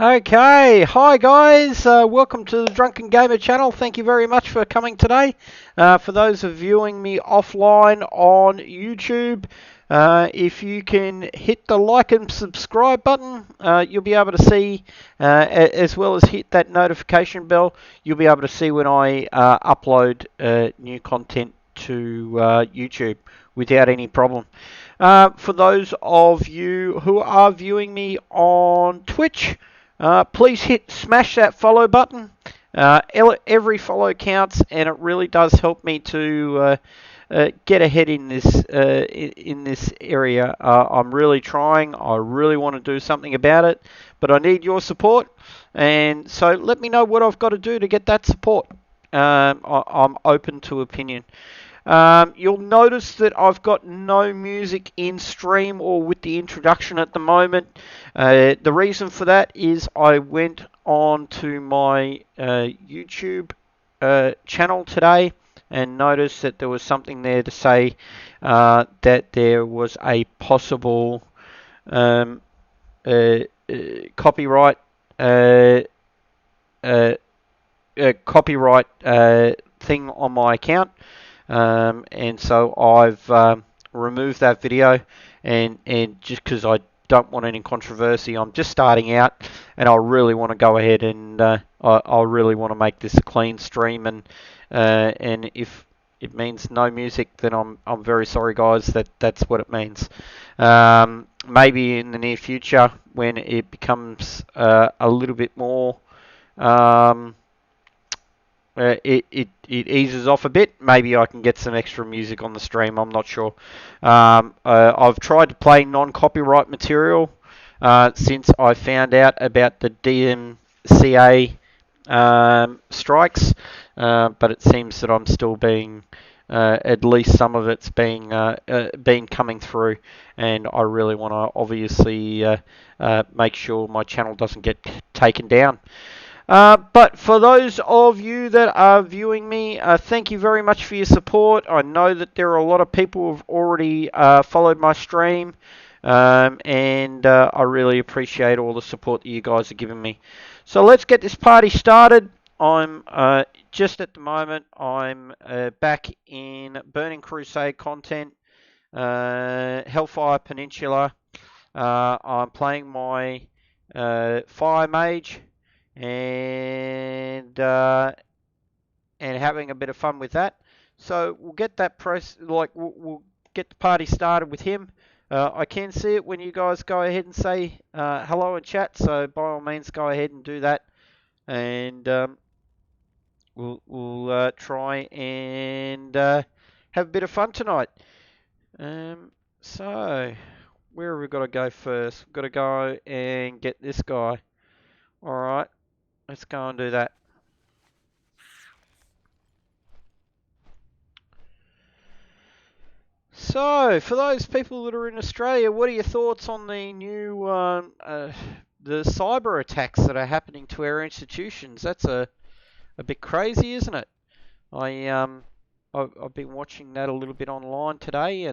Okay, hi guys, welcome to the Drunken Gamer channel. Thank you very much for coming today. For those of viewing me offline on YouTube, if you can hit the like and subscribe button, you'll be able to see, as well as hit that notification bell, you'll be able to see when I upload new content to YouTube without any problem. For those of you who are viewing me on Twitch, please smash that follow button. Every follow counts, and it really does help me to get ahead in this area. I'm really trying. I really want to do something about it, but I need your support. And so let me know what I've got to do to get that support. I'm open to opinion. You'll notice that I've got no music in stream or with the introduction at the moment. The reason for that is I went on to my YouTube channel today and noticed that there was something there to say that there was a possible um, uh, copyright uh, uh, copyright thing on my account. And so I've removed that video, and just because I don't want any controversy, I'm just starting out, and I really want to go ahead and I really want to make this a clean stream, and if it means no music, then I'm very sorry, guys. That's what it means. Maybe in the near future, when it becomes a little bit more. Um, it eases off a bit. Maybe I can get some extra music on the stream. I'm not sure. I've tried to play non-copyright material since I found out about the DMCA strikes, but it seems that I'm still being at least some of it's being coming through, and I really want to obviously make sure my channel doesn't get taken down. But for those of you that are viewing me, thank you very much for your support. I know that there are a lot of people who've already followed my stream, and I really appreciate all the support that you guys are giving me. So let's get this party started. I'm just at the moment, I'm back in Burning Crusade content, Hellfire Peninsula. I'm playing my Fire Mage, and having a bit of fun with that. So we'll get that we'll get the party started with him. I can see it when you guys go ahead and say hello in chat, so by all means go ahead and do that, and we'll try and have a bit of fun tonight. So where have we got to go first? We've got to go and get this guy. All right, let's go and do that. So, for those people that are in Australia, what are your thoughts on the new the cyber attacks that are happening to our institutions? That's a bit crazy, isn't it? I've been watching that a little bit online today,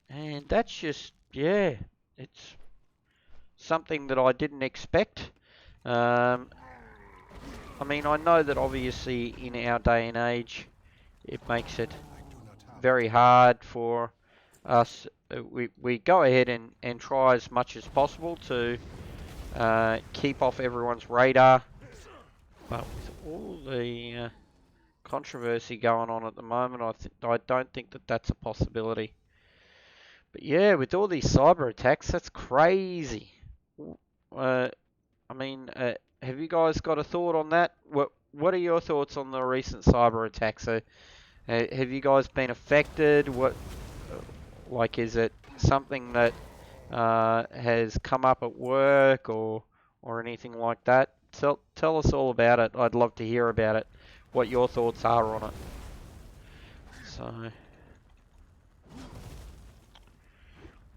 and that's just, yeah, it's something that I didn't expect. Um, I mean, I know that obviously in our day and age, it makes it very hard for us. We go ahead and try as much as possible to keep off everyone's radar. But with all the controversy going on at the moment, I don't think that that's a possibility. But yeah, with all these cyber attacks, that's crazy. Uh, I mean, have you guys got a thought on that? What are your thoughts on the recent cyber attacks? Have you guys been affected? Like, is it something that has come up at work or anything like that? Tell us all about it. I'd love to hear about it. What your thoughts are on it. So,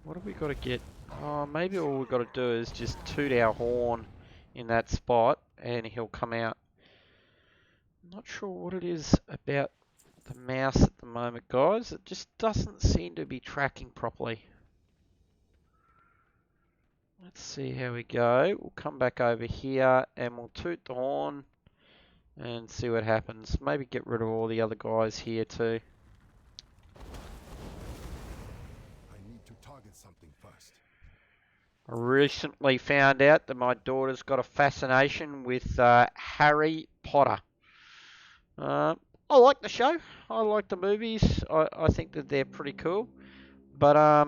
what have we got to get? Oh, maybe all we've got to do is just toot our horn in that spot, and he'll come out. I'm not sure what it is about the mouse at the moment, guys. It just doesn't seem to be tracking properly. Let's see how we go. We'll come back over here and we'll toot the horn and see what happens. Maybe get rid of all the other guys here too. I need to target something first. I recently found out that my daughter's got a fascination with Harry Potter. I like the show. I like the movies. I think that they're pretty cool. But I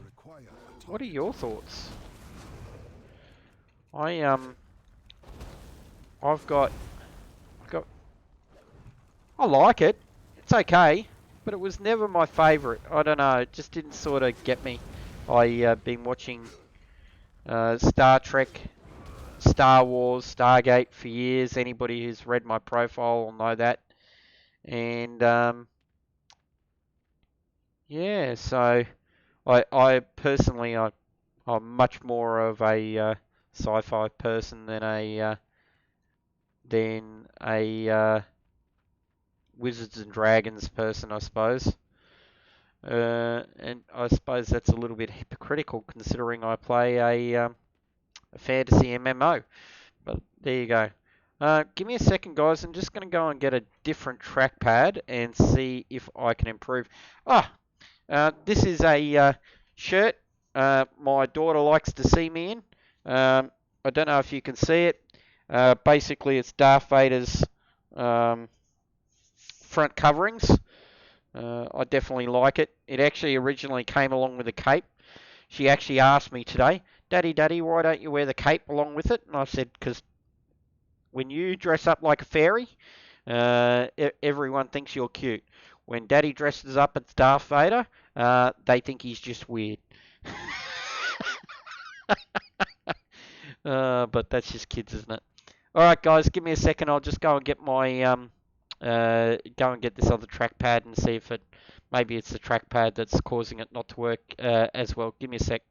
require a what are target. your thoughts? I've got I like it. It's okay, but it was never my favourite. I don't know. It just didn't sort of get me. I been watching Star Trek, Star Wars, Stargate for years. Anybody who's read my profile will know that. And yeah, so I personally I'm much more of a sci-fi person than a Wizards and Dragons person, I suppose. And I suppose that's a little bit hypocritical considering I play a fantasy MMO. But there you go. Give me a second, guys. I'm just going to go and get a different trackpad and see if I can improve. This is a shirt my daughter likes to see me in. I don't know if you can see it. Basically, it's Darth Vader's front coverings. I definitely like it. It actually originally came along with a cape. She actually asked me today, Daddy, why don't you wear the cape along with it? And I said, because when you dress up like a fairy, everyone thinks you're cute. When Daddy dresses up as Darth Vader, they think he's just weird. But that's just kids, isn't it? All right, guys, give me a second. I'll just go and get my go and get this other trackpad and see if it maybe it's the trackpad that's causing it not to work as well. Give me a sec.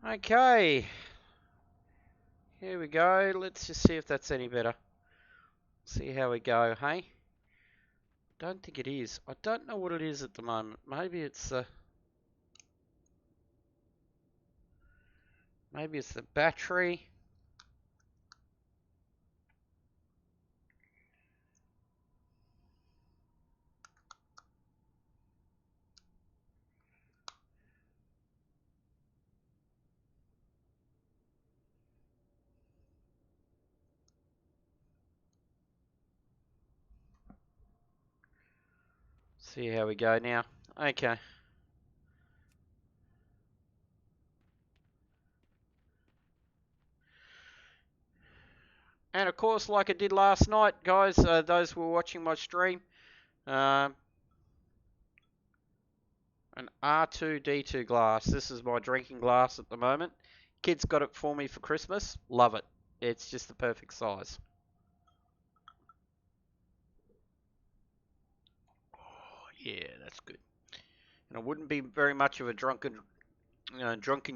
Okay, here we go. Let's just see if that's any better. See how we go, hey? Don't think it is. I don't know what it is at the moment. Maybe it's the battery. See how we go now. Okay. And of course, like I did last night, guys, those who were watching my stream, an R2D2 glass. This is my drinking glass at the moment. Kids got it for me for Christmas. Love it. It's just the perfect size. Oh, yeah, that's good. And I wouldn't be very much of a drunken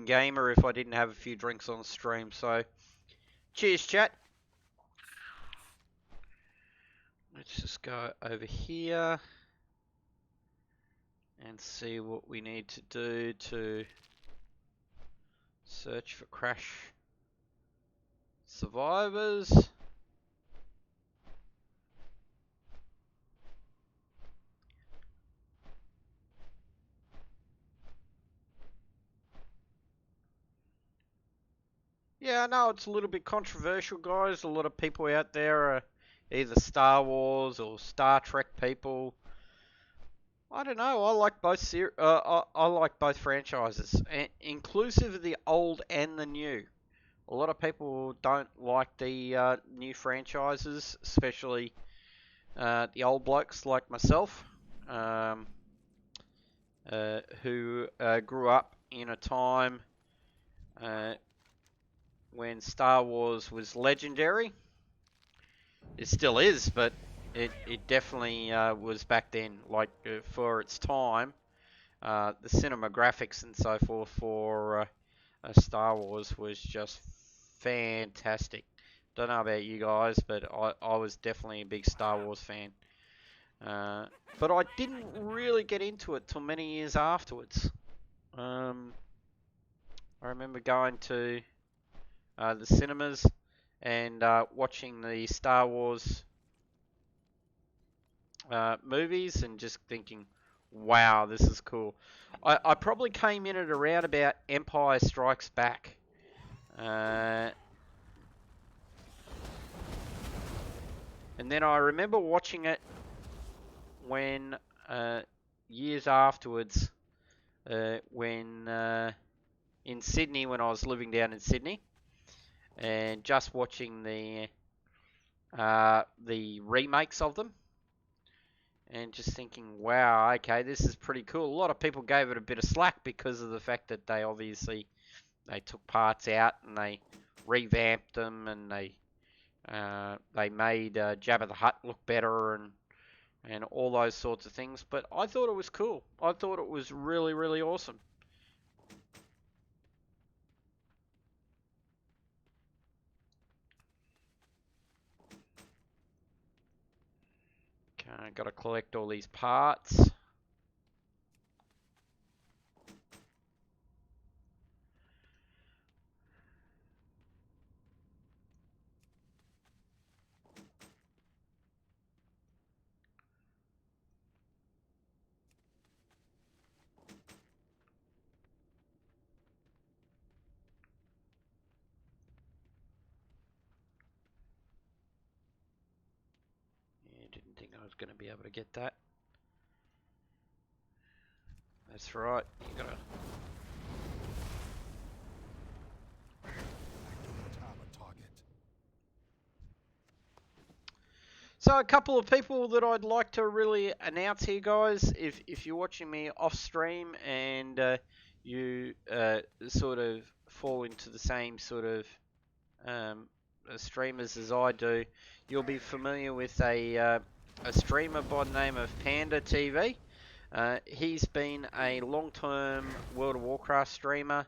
gamer if I didn't have a few drinks on stream. So, cheers, chat. Let's just go over here and see what we need to do to search for crash survivors. Yeah, I know it's a little bit controversial, guys. A lot of people out there are either Star Wars or Star Trek people. I don't know. I like both. I like both franchises, inclusive of the old and the new. A lot of people don't like the new franchises, especially the old blokes like myself, um, who grew up in a time uh, when Star Wars was legendary. It still is, but it definitely was back then. Like for its time, the cinematographics and so forth for Star Wars was just fantastic. Don't know about you guys, but I was definitely a big Star Wars fan. But I didn't really get into it till many years afterwards. I remember going to the cinemas and watching the Star Wars movies and just thinking, wow, this is cool. I probably came in at around about Empire Strikes Back. And then I remember watching it when years afterwards, when in Sydney, when I was living down in Sydney, and just watching the remakes of them, and just thinking, wow, okay, this is pretty cool. A lot of people gave it a bit of slack because of the fact that they took parts out and they revamped them and they made Jabba the Hutt look better and all those sorts of things. But I thought it was cool. I thought it was really, really awesome. Okay, got to collect all these parts. Yeah, didn't think I was going to be able to get that. That's right. You gotta. I do not have a target. So a couple of people that I'd like to really announce here, guys. If you're watching me off stream and you sort of fall into the same sort of streamers as I do, you'll be familiar with a streamer by the name of Panda TV. He's been a long-term World of Warcraft streamer,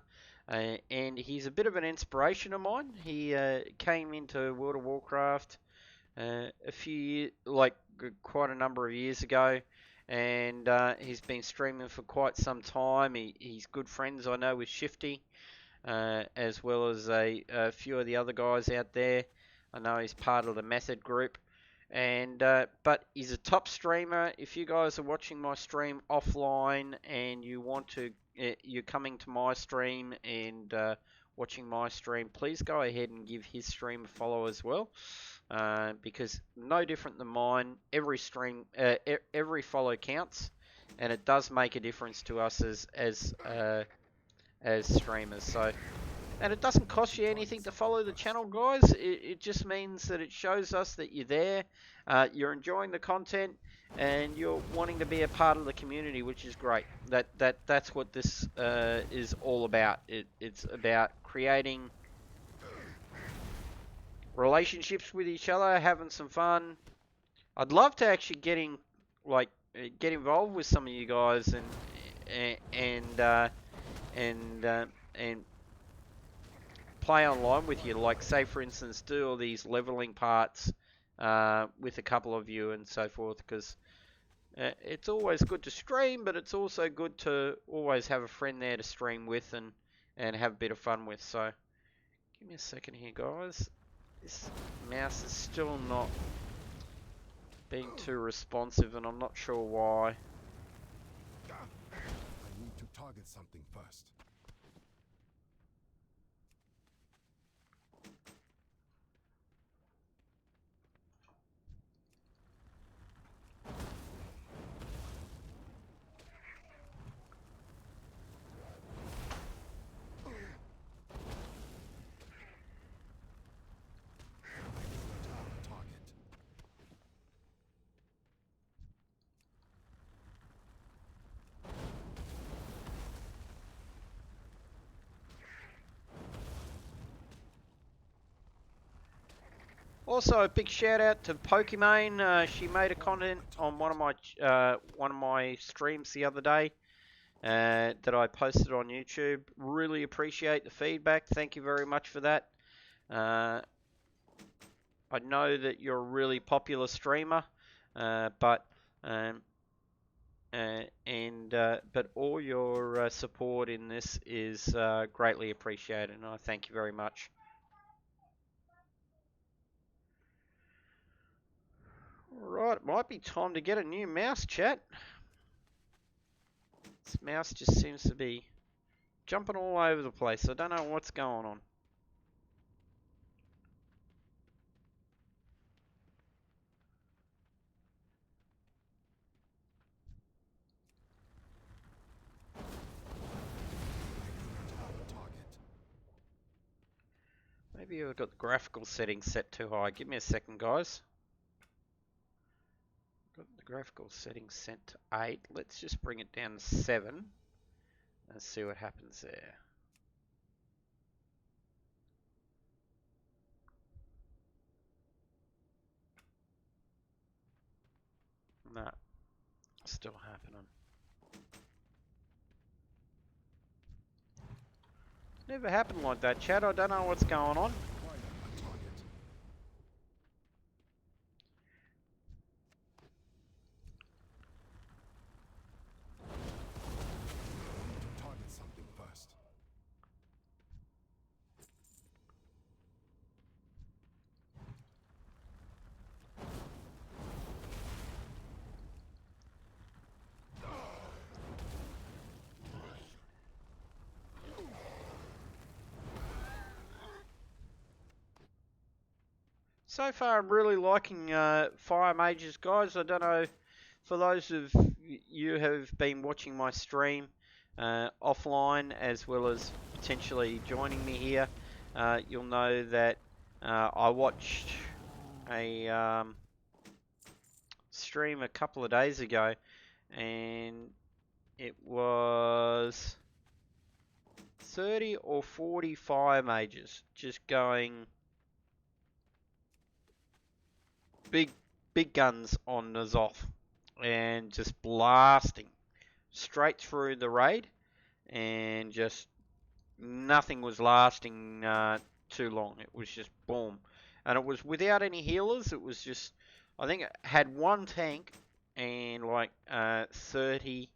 and he's a bit of an inspiration of mine. He came into World of Warcraft a few years, like quite a number of years ago, and he's been streaming for quite some time. He's good friends, I know, with Shifty, as well as a few of the other guys out there. I know he's part of the Method group, and but he's a top streamer. If you guys are watching my stream offline and you want to, you're coming to my stream and watching my stream, please go ahead and give his stream a follow as well. Because no different than mine, every stream, every follow counts, and it does make a difference to us as streamers. So, and it doesn't cost you anything to follow the channel, guys. It just means that it shows us that you're there, you're enjoying the content, and you're wanting to be a part of the community, which is great. That's what this is all about. It's about creating relationships with each other, having some fun. I'd love to actually get involved with some of you guys and play online with you. Like, say for instance, do all these leveling parts with a couple of you and so forth. Because it's always good to stream, but it's also good to always have a friend there to stream with and have a bit of fun with. So, give me a second here, guys. This mouse is still not being too responsive, and I'm not sure why. I need to target something first. Also, a big shout out to Pokimane. She made a comment on one of my streams the other day that I posted on YouTube. Really appreciate the feedback. Thank you very much for that. I know that you're a really popular streamer, but all your support in this is greatly appreciated, and I thank you very much. Alright, it might be time to get a new mouse, chat. This mouse just seems to be jumping all over the place. I don't know what's going on. Maybe I've got the graphical settings set too high. Give me a second, guys. Got the graphical settings set to 8. Let's just bring it down to 7. Let's see what happens there. No, still happening. Never happened like that, Chad. I don't know what's going on. Target something first. So far, I'm really liking Fire Mages, guys. I don't know, for those of you who have been watching my stream offline as well as potentially joining me here, you'll know that I watched a stream a couple of days ago, and it was 30 or 40 Fire Mages just going big guns on N'Zoth and just blasting straight through the raid, and just nothing was lasting too long. It was just boom, and it was without any healers. It was just, I think it had one tank and like 30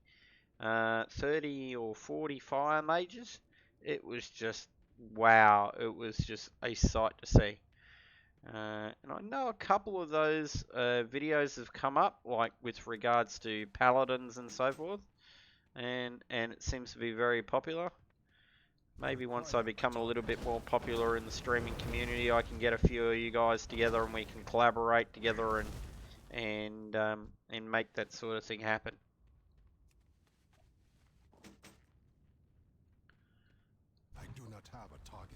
or 40 fire mages. It was just wow. It was just a sight to see. And I know a couple of those videos have come up, like with regards to paladins and so forth, and it seems to be very popular. Maybe once I become a little bit more popular in the streaming community, I can get a few of you guys together and we can collaborate together and make that sort of thing happen. I do not have a target.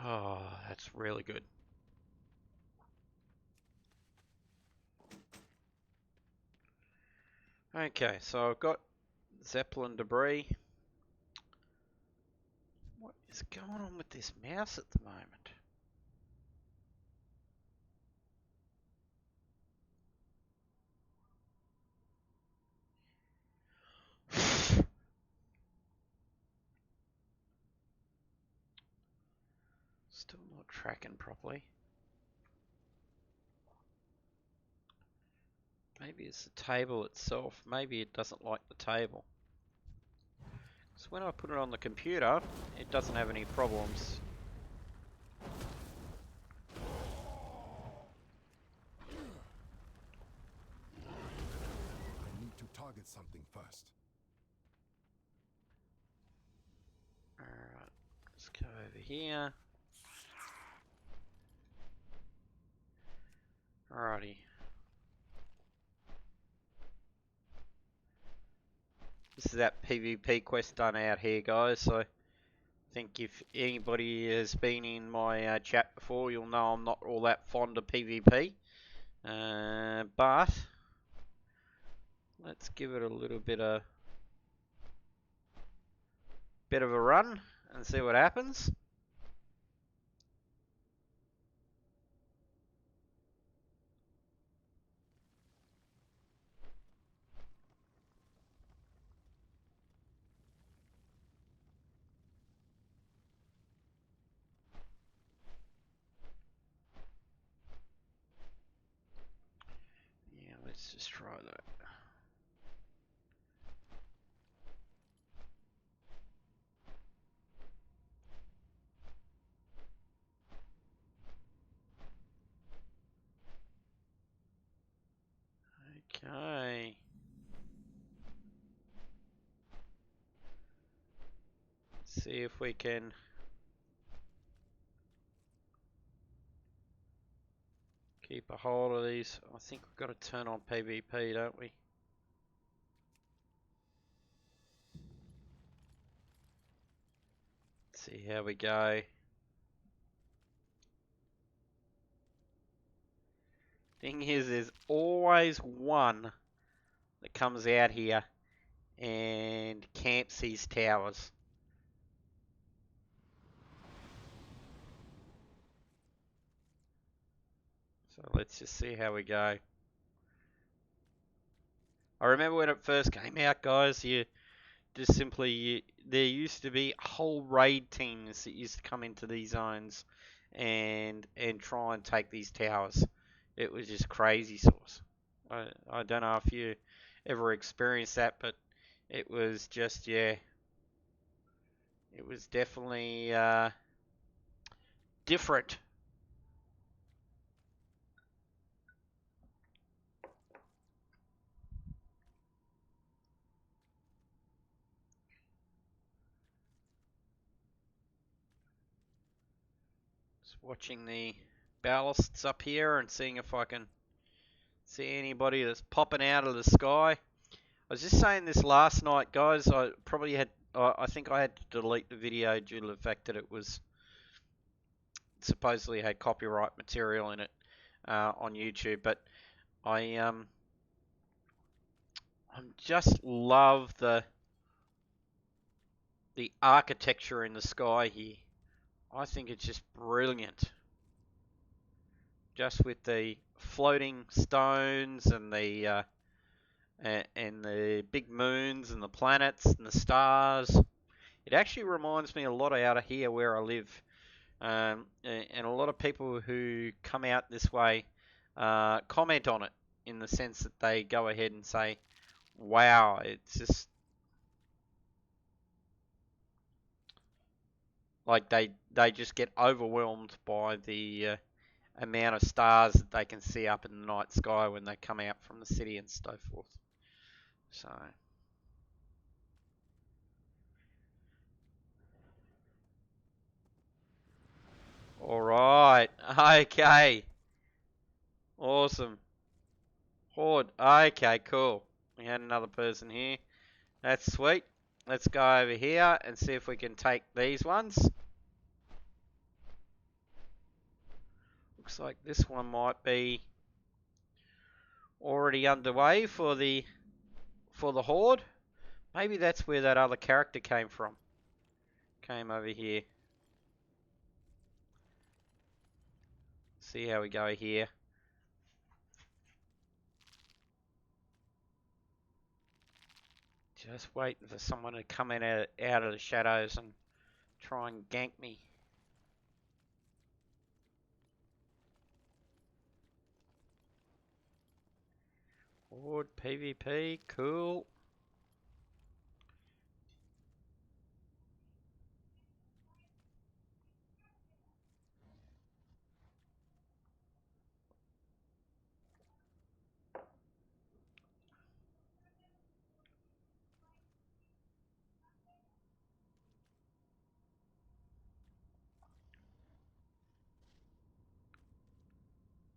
Oh, that's really good. Okay, so I've got Zeppelin debris. What is going on with this mouse at the moment? Still not tracking properly. Maybe it's the table itself. Maybe it doesn't like the table. So when I put it on the computer, it doesn't have any problems. I need to target something first. Alright, let's go over here. Alrighty. This is that PvP quest done out here, guys, so think if anybody has been in my chat before, you'll know I'm not all that fond of PvP. But let's give it a little bit of a run and see what happens. Yeah, let's just try that. Okay. Let's see if we can keep a hold of these. I think we've got to turn on PvP, don't we? Let's see how we go. Thing is, there's always one that comes out here and camps these towers. So let's just see how we go. I remember when it first came out, guys, there used to be whole raid teams that used to come into these zones and try and take these towers. It was just crazy sauce. I don't know if you ever experienced that, but it was just, yeah, it was definitely different. Just watching the ballasts up here and seeing if I can see anybody that's popping out of the sky. I was just saying this last night, guys. I think I had to delete the video due to the fact that it was supposedly had copyright material in it on YouTube. But I just love the architecture in the sky here. I think it's just brilliant. Just with the floating stones and the big moons and the planets and the stars. It actually reminds me a lot out of here where I live. And a lot of people who come out this way comment on it in the sense that they go ahead and say, wow, it's just like they just get overwhelmed by the amount of stars that they can see up in the night sky when they come out from the city and so forth. So, all right, okay, awesome. Horde, okay, cool. We had another person here. That's sweet. Let's go over here and see if we can take these ones. Looks like this one might be already underway for the Horde. Maybe that's where that other character came from. Came over here. See how we go here. Just waiting for someone to come in out of the shadows and try and gank me. Horde PvP, cool.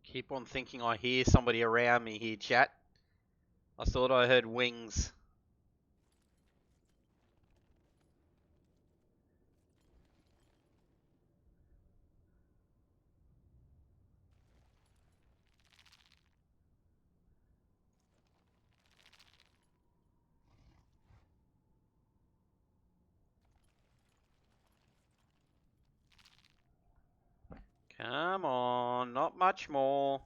Keep on thinking I hear somebody around me here, chat. I thought I heard wings. Come on, not much more.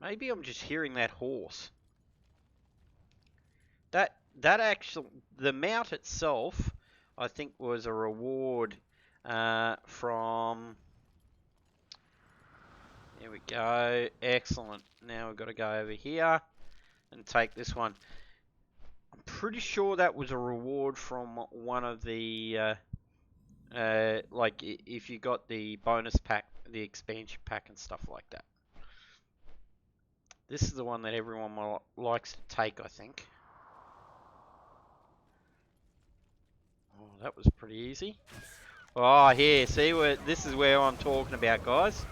Maybe I'm just hearing that horse. That actual, the mount itself, I think was a reward from. There we go. Excellent. Now we've got to go over here and take this one. I'm pretty sure that was a reward from one of the like if you got the bonus pack, the expansion pack and stuff like that. This is the one that everyone likes to take, I think. Oh, that was pretty easy. Oh, here, see, this is where I'm talking about, guys.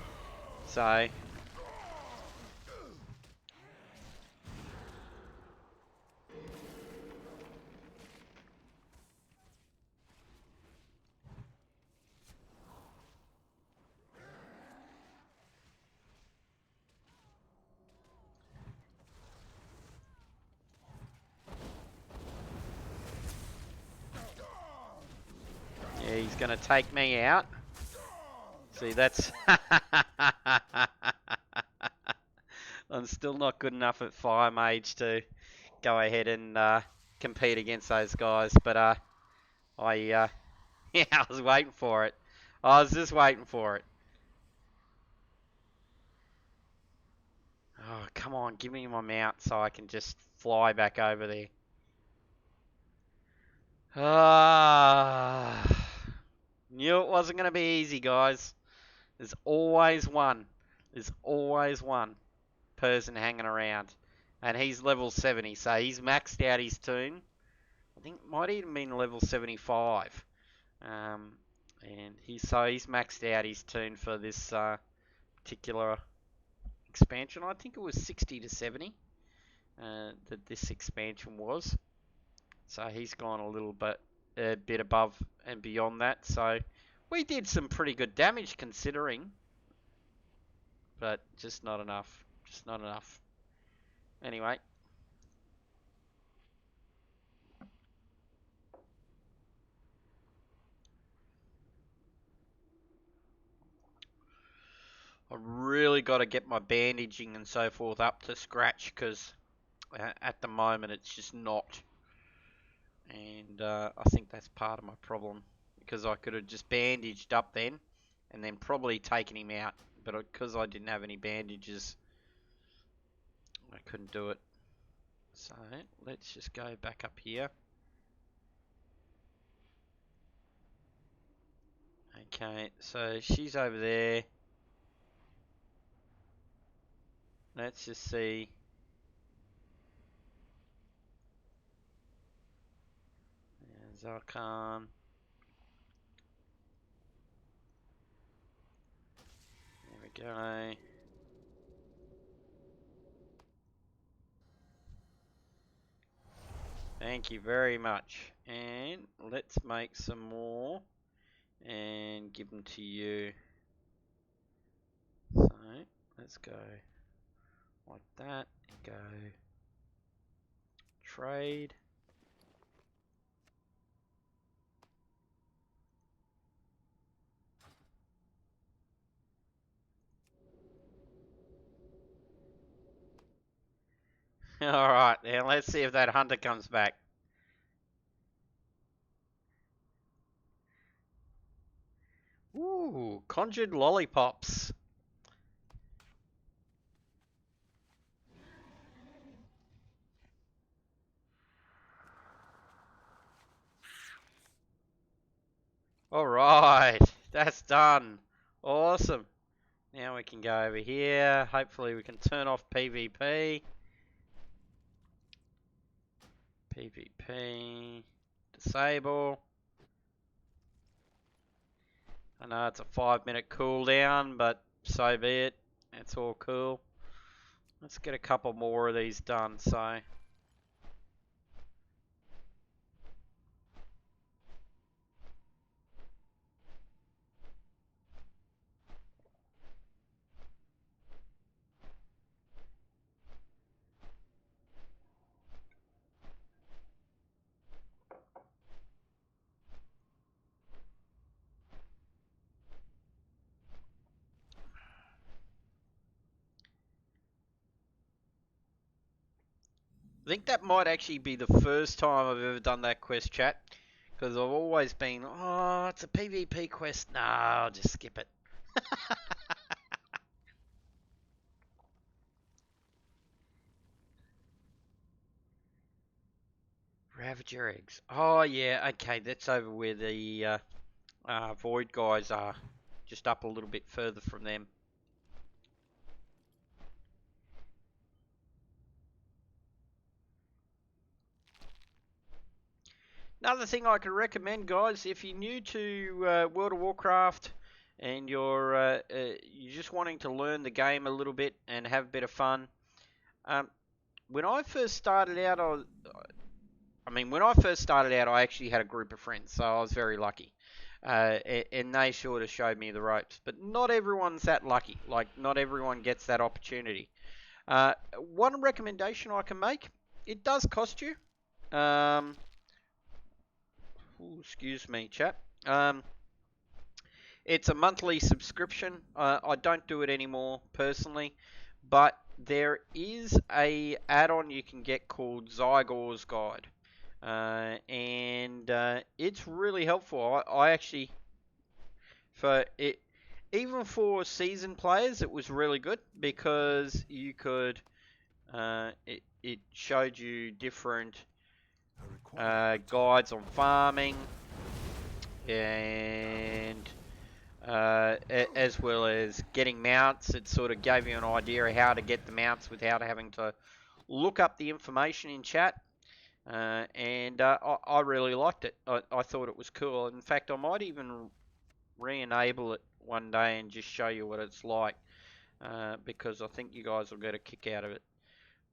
So, yeah, he's going to take me out. See, that's... I'm still not good enough at Fire Mage to go ahead and compete against those guys, but yeah, I was waiting for it. I was just waiting for it. Oh, come on, give me my mount so I can just fly back over there. Ah, knew it wasn't going to be easy, guys. There's always one. There's always one person hanging around. And he's level 70, so he's maxed out his toon. I think it might even been level 75. And he's maxed out his toon for this particular expansion. I think it was 60 to 70 that this expansion was. So he's gone a bit above and beyond that. So we did some pretty good damage considering, but just not enough. Just not enough. Anyway. I really got to get my bandaging and so forth up to scratch because at the moment it's just not. And I think that's part of my problem because I could have just bandaged up then and then probably taken him out. But because I didn't have any bandages, I couldn't do it. So let's just go back up here. Okay, so she's over there. Let's just see. Zarkhan. There we go. Thank you very much. And let's make some more and give them to you. So let's go like that and go trade. Alright, now let's see if that hunter comes back. Ooh, conjured lollipops. Alright, that's done. Awesome. Now we can go over here. Hopefully we can turn off PvP. PvP. Disable. I know it's a 5-minute cooldown, but so be it. It's all cool. Let's get a couple more of these done, so... I think that might actually be the first time I've ever done that quest, chat. Because I've always been, oh, it's a PvP quest. Nah, I'll just skip it. Ravager eggs. Oh, yeah, okay, that's over where the Void guys are. Just up a little bit further from them. Another thing I could recommend, guys, if you're new to World of Warcraft and you're just wanting to learn the game a little bit and have a bit of fun, when I first started out, I actually had a group of friends, so I was very lucky, and they sort of showed me the ropes. But not everyone's that lucky. Like, not everyone gets that opportunity. One recommendation I can make: it does cost you. Um, excuse me, chap. It's a monthly subscription. I don't do it anymore personally, but there is a add-on you can get called Zygor's Guide, and it's really helpful. I actually, for it, even for seasoned players, it was really good because you could. It showed you different guides on farming and as well as getting mounts. It sort of gave you an idea of how to get the mounts without having to look up the information in chat. And I really liked it. I thought it was cool. In fact, I might even re-enable it one day and just show you what it's like, because I think you guys will get a kick out of it.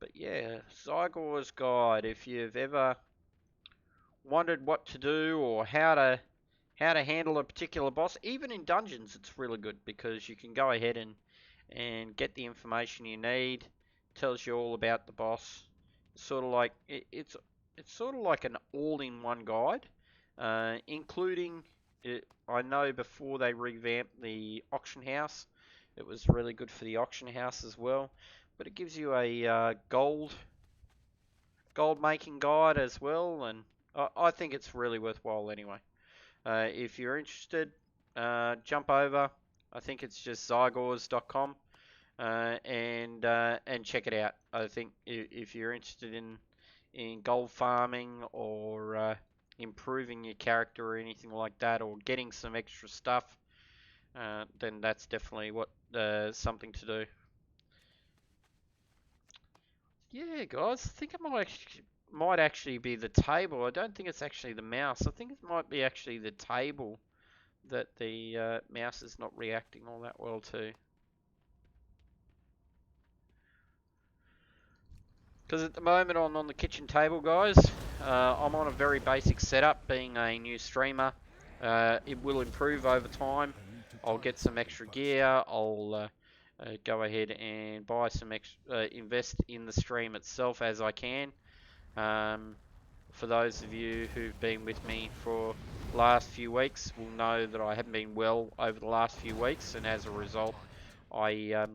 But yeah, Zygor's Guide. If you've ever wondered what to do or how to handle a particular boss, even in dungeons, it's really good because you can go ahead and get the information you need. It tells you all about the boss. It's sort of like it's sort of like an all-in-one guide, including I know before they revamped the auction house, it was really good for the auction house as well. But it gives you a gold making guide as well, and I think it's really worthwhile anyway. If you're interested, jump over. I think it's just zygors.com, and check it out. I think if you're interested in gold farming or improving your character or anything like that, or getting some extra stuff, then that's definitely something to do. Yeah, guys, I think it might actually be the table. I don't think it's actually the mouse. I think it might be actually the table that the mouse is not reacting all that well to. Because at the moment I'm on the kitchen table, guys. I'm on a very basic setup, being a new streamer. It will improve over time. I'll get some extra gear. I'll go ahead and buy some extra, invest in the stream itself as I can. For those of you who've been with me for the last few weeks will know that I haven't been well over the last few weeks, and as a result, I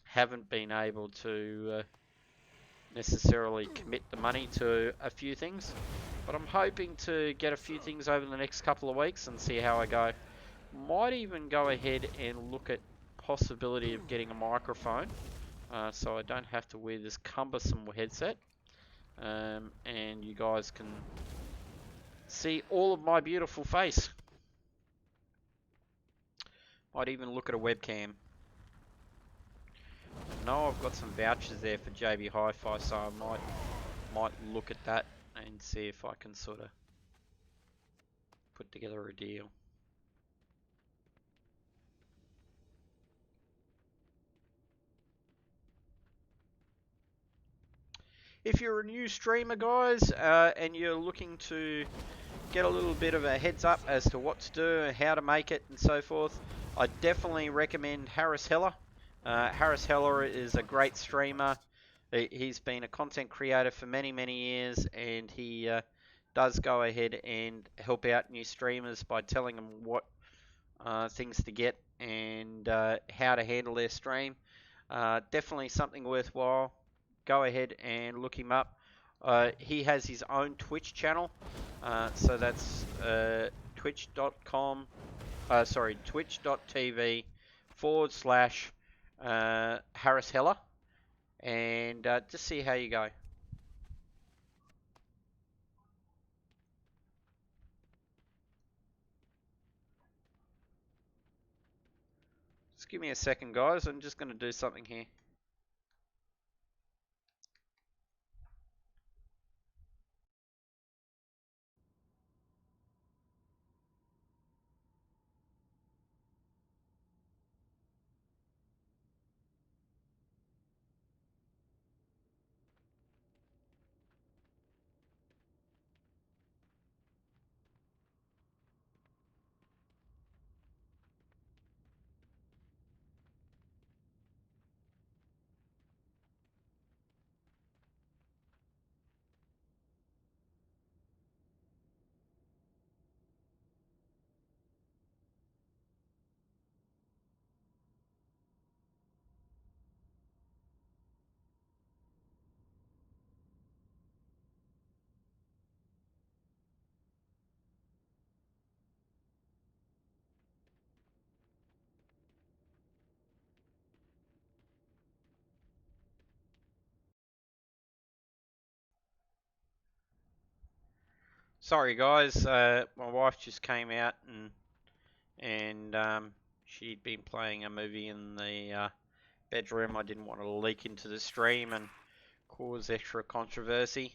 haven't been able to necessarily commit the money to a few things. But I'm hoping to get a few things over the next couple of weeks and see how I go. Might even go ahead and look at possibility of getting a microphone, so I don't have to wear this cumbersome headset. And you guys can see all of my beautiful face. Might even look at a webcam. I know I've got some vouchers there for JB Hi-Fi, so I might look at that and see if I can sort of put together a deal. If you're a new streamer, guys, and you're looking to get a little bit of a heads up as to what to do, how to make it, and so forth, I definitely recommend Harris Heller. Harris Heller is a great streamer. He's been a content creator for many, many years, and he does go ahead and help out new streamers by telling them what things to get and how to handle their stream. Definitely something worthwhile. Go ahead and look him up. He has his own Twitch channel, so that's twitch.com, twitch.tv / Harris Heller, and just see how you go. Just give me a second, guys. I'm just going to do something here. Sorry, guys. My wife just came out and she'd been playing a movie in the bedroom. I didn't want to leak into the stream and cause extra controversy.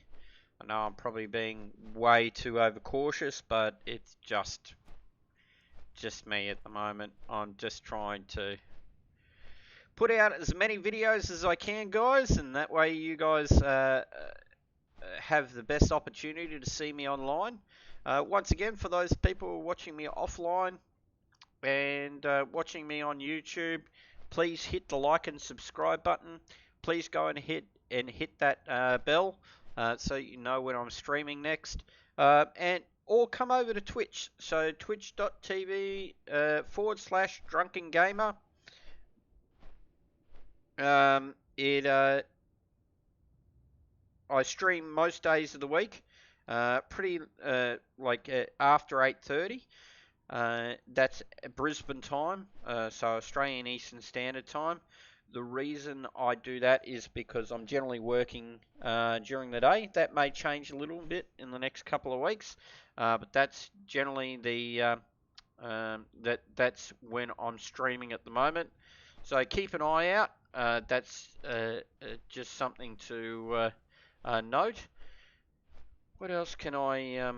I know I'm probably being way too overcautious, but it's just me at the moment. I'm just trying to put out as many videos as I can, guys, and that way you guys have the best opportunity to see me online. Once again, for those people watching me offline and watching me on YouTube, please hit the like and subscribe button. Please go and hit that bell so you know when I'm streaming next. And or come over to Twitch. So twitch.tv / drunken gamer. I stream most days of the week, pretty after 8:30. That's Brisbane time, so Australian Eastern Standard Time. The reason I do that is because I'm generally working during the day. That may change a little bit in the next couple of weeks, but that's generally that's when I'm streaming at the moment. So keep an eye out. That's just something to note. What else can I?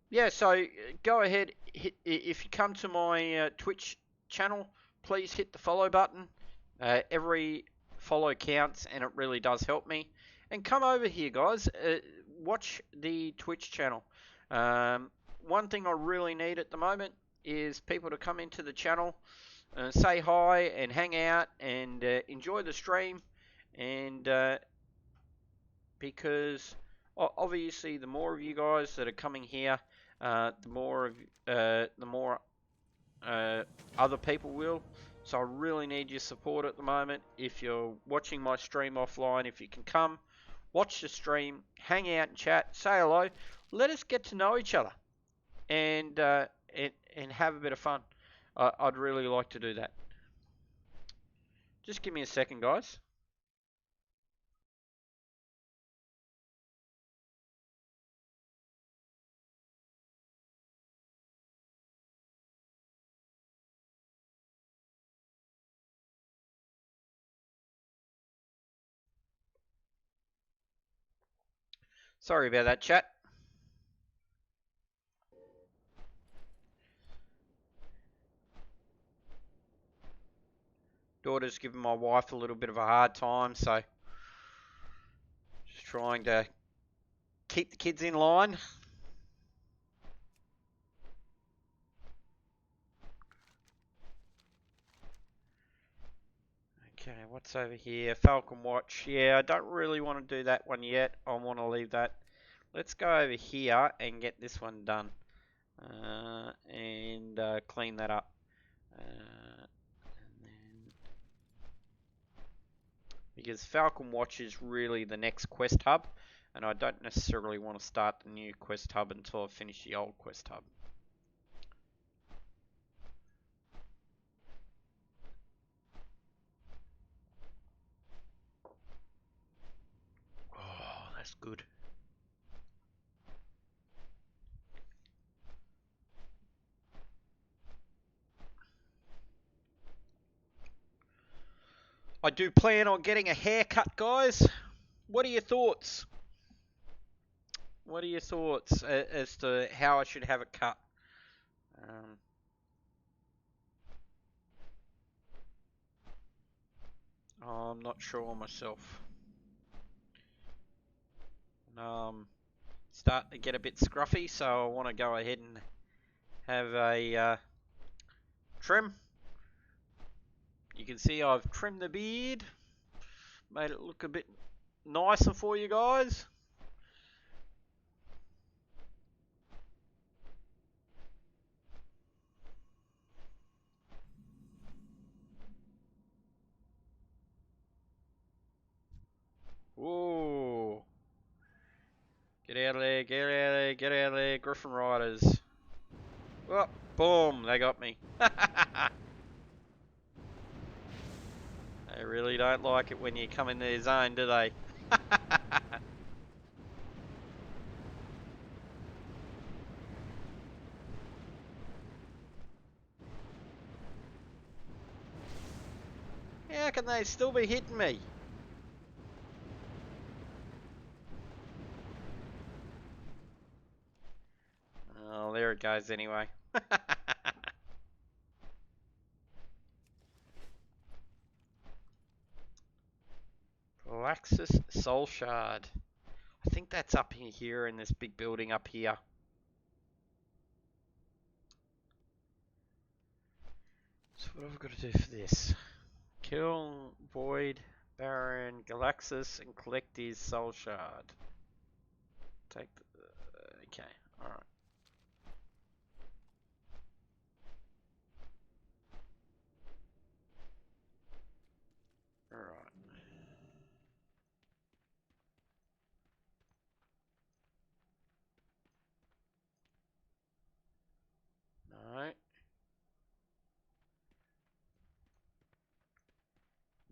Yeah, so go ahead. If you come to my Twitch channel, please hit the follow button. Every follow counts, and it really does help me. And come over here, guys. Watch the Twitch channel. One thing I really need at the moment is people to come into the channel, say hi, and hang out, and enjoy the stream. And because obviously, the more of you guys that are coming here, the more other people will. So I really need your support at the moment. If you're watching my stream offline, if you can come, watch the stream, hang out and chat, say hello, let us get to know each other, and have a bit of fun. I'd really like to do that. Just give me a second, guys. Sorry about that, chat. Daughter's giving my wife a little bit of a hard time, so just trying to keep the kids in line. Okay, what's over here? Falcon Watch. Yeah, I don't really want to do that one yet. I want to leave that. Let's go over here and get this one done. And clean that up. And then, because Falcon Watch is really the next quest hub. and I don't necessarily want to start the new quest hub until I finish the old quest hub. Oh, that's good. I do plan on getting a haircut, guys. What are your thoughts? What are your thoughts as to how I should have it cut? I'm not sure myself. Starting to get a bit scruffy, so I want to go ahead and have a trim. You can see I've trimmed the beard, made it look a bit nicer for you guys. Whoa. Get out of there, get out of there, get out of there, Griffin Riders. Oh, boom, they got me. They really don't like it when you come in their zone, do they? How can they still be hitting me? Oh, there it goes anyway. Galaxis Soul Shard. I think that's up in here in this big building up here. So what have I got to do for this? Kill Void Baron Galaxis and collect his Soul Shard. Take the... okay, alright. Alright.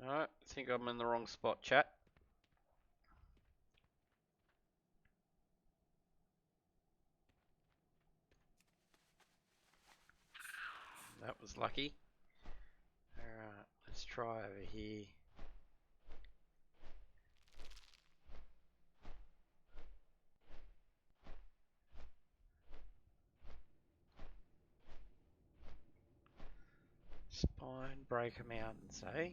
No. No, I think I'm in the wrong spot, chat. That was lucky. Alright, let's try over here. Spine Breaker Mountains, eh?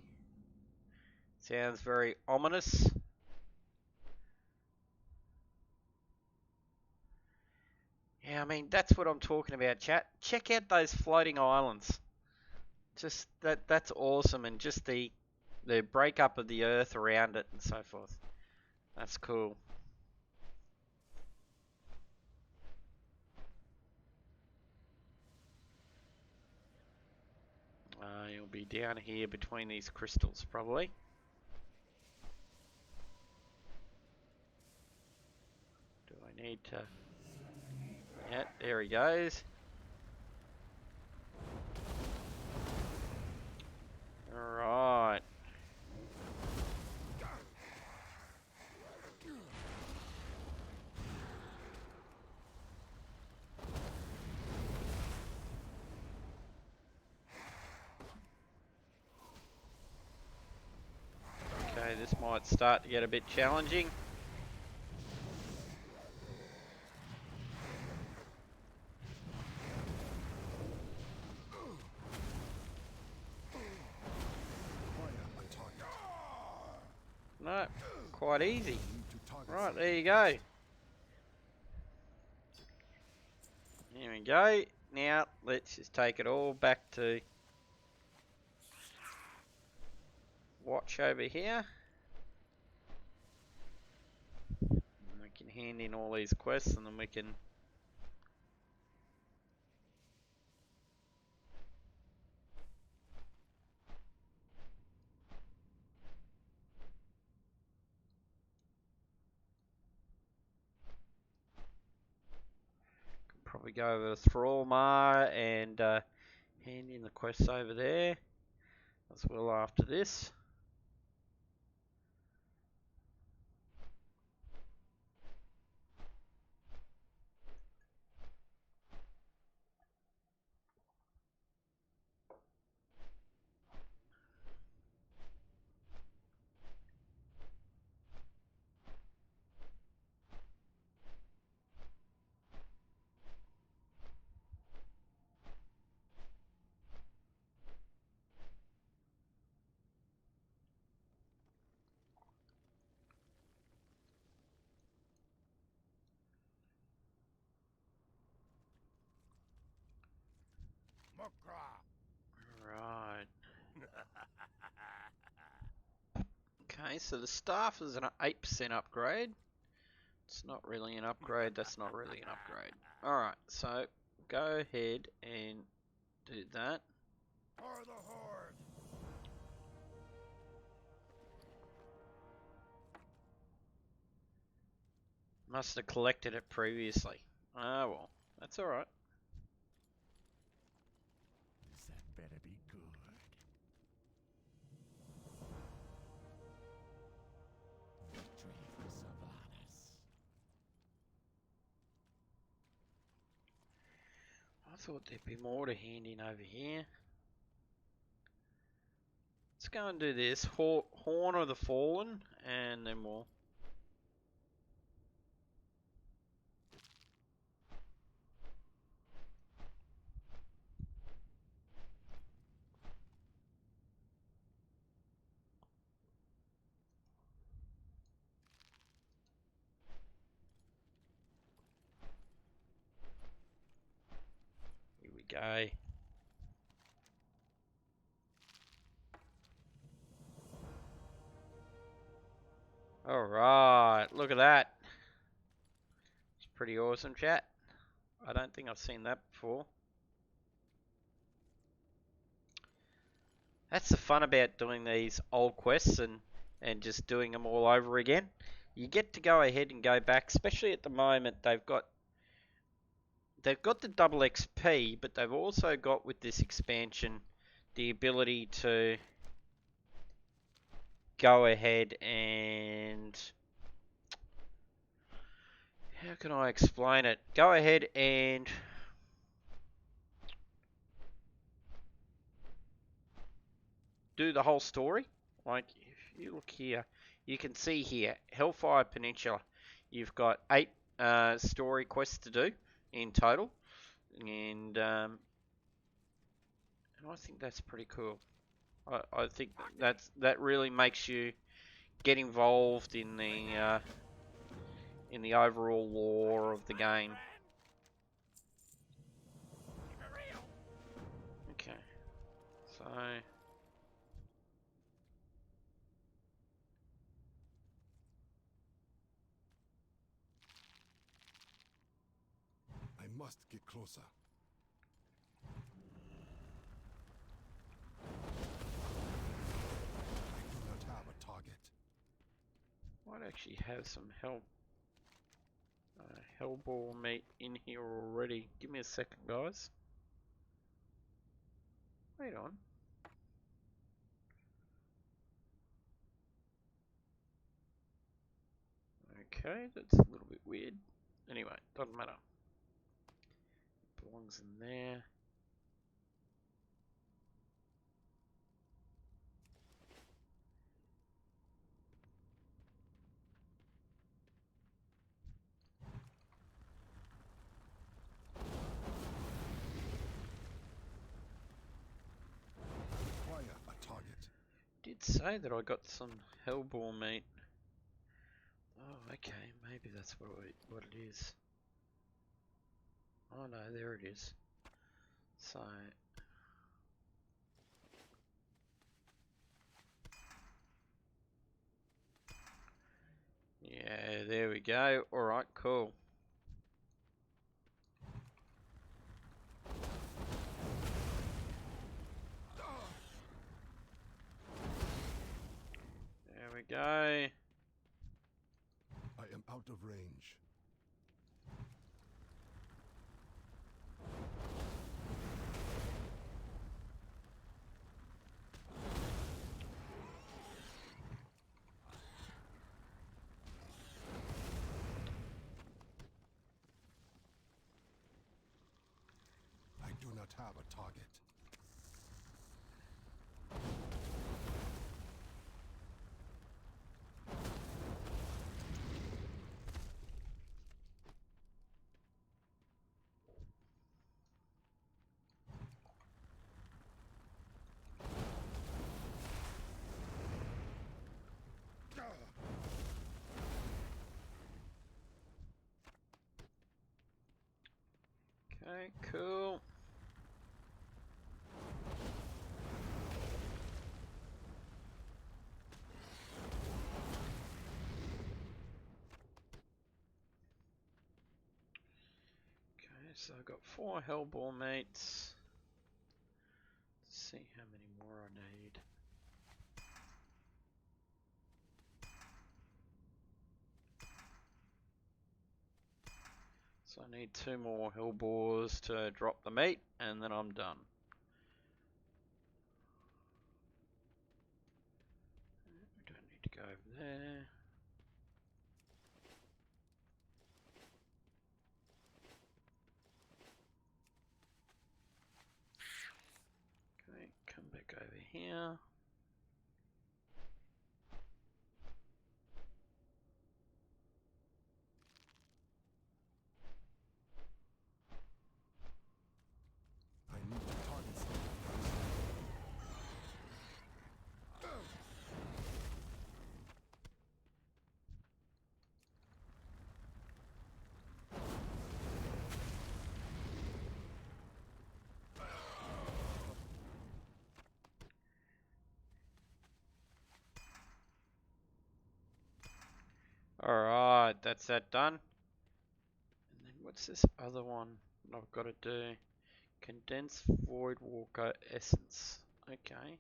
Sounds very ominous. Yeah, I mean, that's what I'm talking about, chat. Check out those floating islands. Just that's awesome, and just the breakup of the earth around it and so forth. That's cool. You'll be down here between these crystals, probably. Do I need to... yeah, there he goes. Alright. Okay, this might start to get a bit challenging. No, quite easy. Right, there you go. Here we go. Now, let's just take it all back to watch over here. And we can hand in all these quests and then we can... we go over to Thrallmar and hand in the quests over there as well after this. Mukra. Right. Okay, so the staff is an 8% upgrade. It's not really an upgrade, that's not really an upgrade. Alright, so go ahead and do that. For the horde. Must have collected it previously. Ah, well, that's alright. That better be good. Victory for Sylvanas. I thought there'd be more to hand in over here. Let's go and do this. Horn of the Fallen, and then we'll... Here we go. Alright, look at that. It's pretty awesome, chat. I don't think I've seen that before. That's the fun about doing these old quests and just doing them all over again. You get to go ahead and go back, especially at the moment they've got the double XP, but they've also got with this expansion the ability to go ahead and... How can I explain it? Go ahead and do the whole story. Like, if you look here, you can see here, Hellfire Peninsula. You've got 8 story quests to do in total. And I think that's pretty cool. I think that really makes you get involved in the overall lore of the game. Okay, so I must get closer. I do not have a target. might actually have some hellball meat in here already. Give me a second, guys. Wait on. Okay, that's a little bit weird. Anyway, doesn't matter. Belongs in there. Require a target. Did say that I got some hellball meat. Oh, okay, maybe that's what it is. Oh no, there it is. So yeah, there we go. Alright, cool. There we go. I am out of range. do not have a target. Okay, cool. Okay, so I've got 4 Hellball mates. Let's see how many more I need. So I need 2 more Hellbores to drop the meat, and then I'm done. We don't need to go over there. Okay, come back over here. I need to target something. Alright, that's that done. And then what's this other one that I've got to do? Condensed Voidwalker Essence. Okay.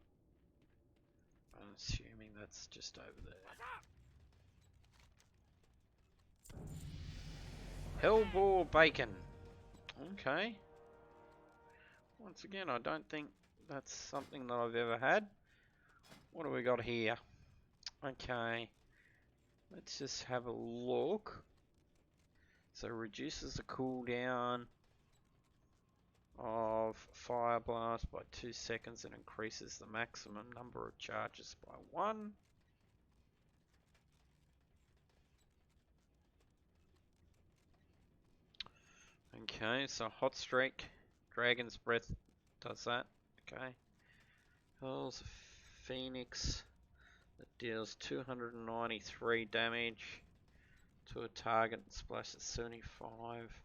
I'm assuming that's just over there. Hellbore Bacon. Okay. Once again, I don't think that's something that I've ever had. What do we got here? Okay. Let's just have a look. So reduces the cooldown of Fire Blast by 2 seconds and increases the maximum number of charges by 1. Okay, so Hot Streak, Dragon's Breath does that. Okay. Hurls Phoenix that deals 293 damage to a target and splashes 75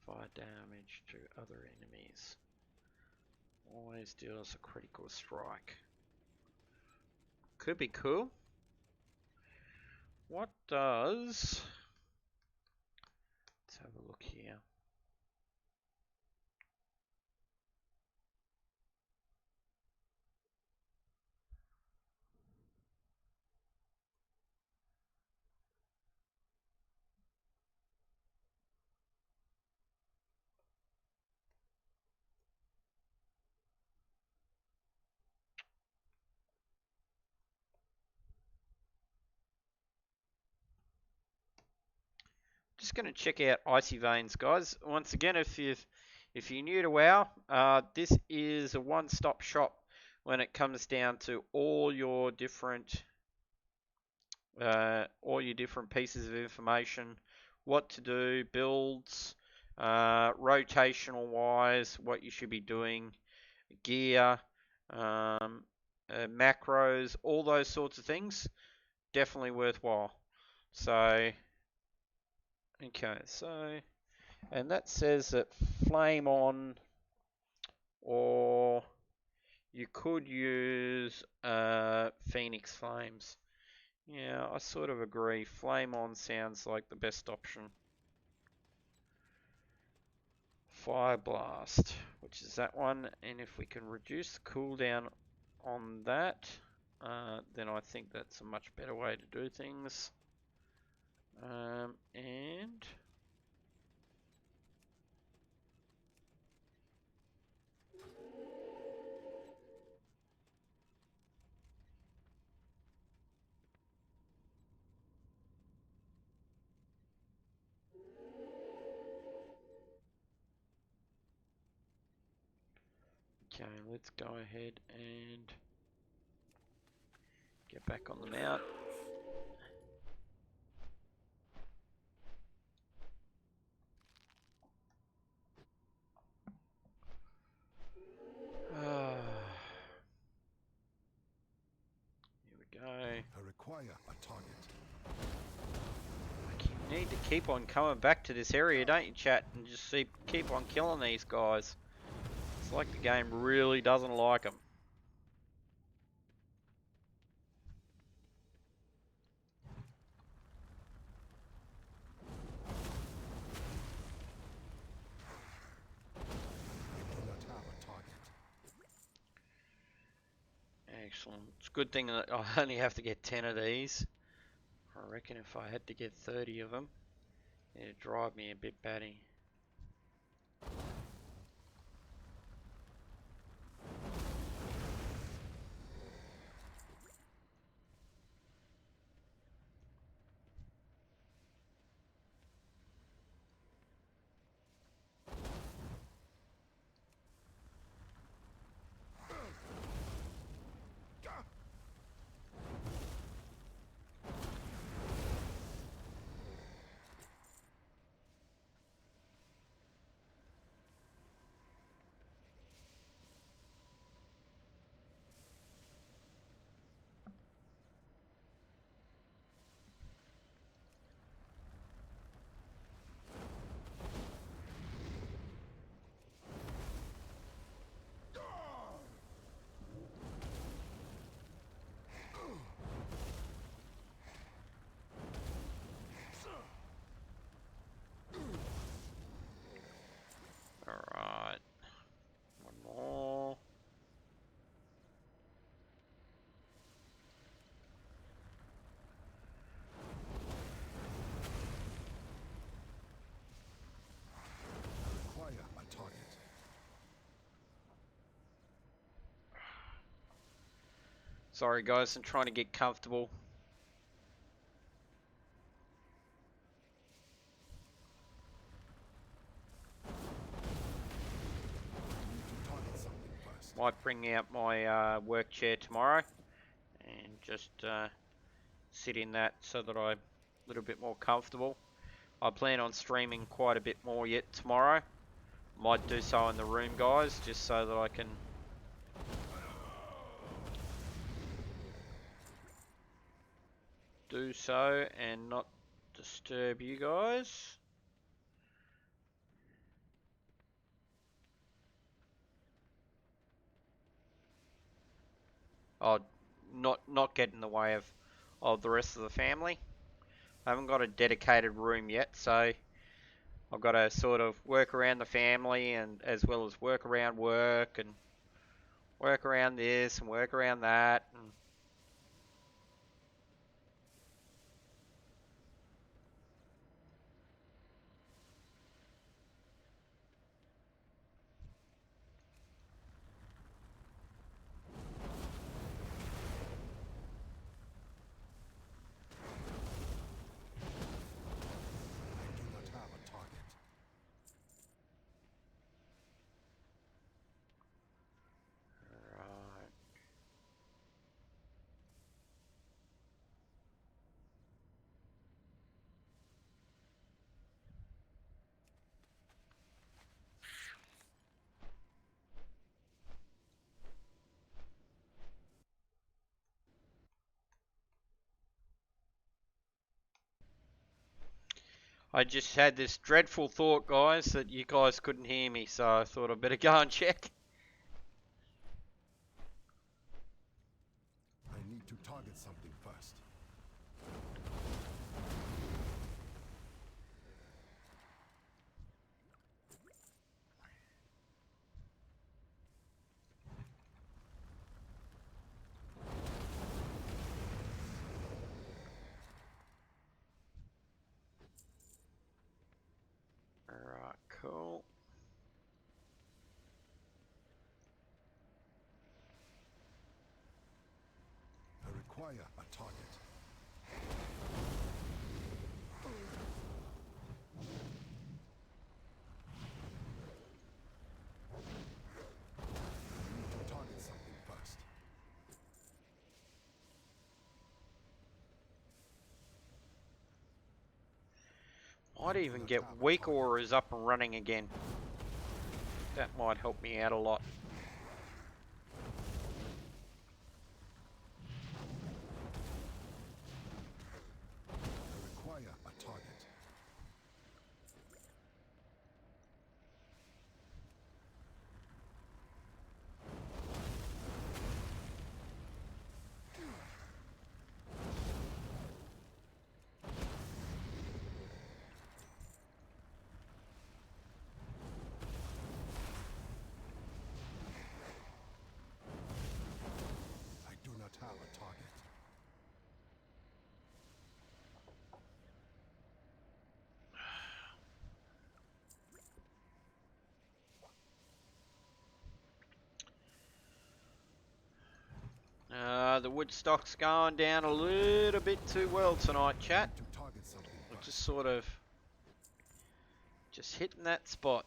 fire damage to other enemies. Always deals a critical strike. Could be cool. What does... Let's have a look here. Just going to check out Icy Veins, guys. Once again, if you're new to WoW, this is a one-stop shop when it comes down to all your different pieces of information, what to do, builds, rotational wise, what you should be doing, gear, macros, all those sorts of things. Definitely worthwhile. So. Okay, so, and that says that flame on, or you could use Phoenix Flames. Yeah, I sort of agree. Flame on sounds like the best option. Fire Blast, which is that one, and if we can reduce the cooldown on that, then I think that's a much better way to do things. And Okay, let's go ahead and get back on the mount. Here we go. I require a target. You need to keep on coming back to this area, don't you, chat? And just keep on killing these guys. It's like the game really doesn't like them. I do not have a target. Excellent. It's a good thing that I only have to get 10 of these. I reckon if I had to get 30 of them, it'd drive me a bit batty. Alright. One more. I require a target. Sorry guys, I'm trying to get comfortable. Target something first. Might bring out my work chair tomorrow and just sit in that so that I'm a little bit more comfortable. I plan on streaming quite a bit more yet tomorrow. Might do so in the room, guys, just so that I can do so and not disturb you guys. I'll not get in the way of the rest of the family. I haven't got a dedicated room yet, so I've got to sort of work around the family and as well as work around work and work around this and work around that. And I do not have a target. right. I just had this dreadful thought, guys, that you guys couldn't hear me, so I thought I'd better go and check. I need to target something first. Alright, cool. I require a target. I I'd even get weak auras up and running again. That might help me out a lot. I require a target. I do not have a target. The wood stock's going down a little bit too well tonight, chat. To target something. We're just sort of just hitting that spot.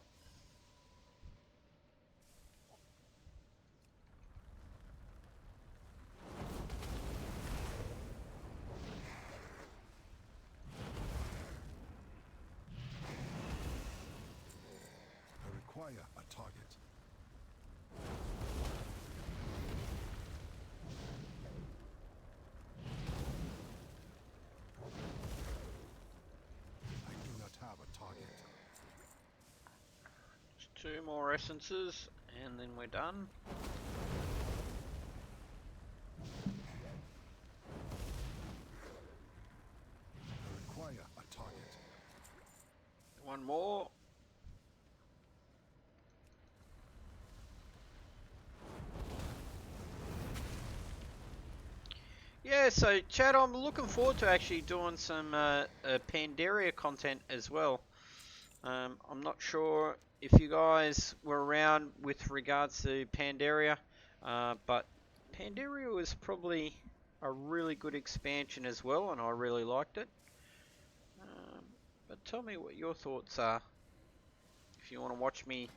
I require a target. I do not have a target. Just 2 more essences and then we're done. I require a target. 1 more. Yeah, so chat, I'm looking forward to actually doing some Pandaria content as well. I'm not sure if you guys were around with regards to Pandaria, but Pandaria was probably a really good expansion as well, and I really liked it. But tell me what your thoughts are. If you want to watch me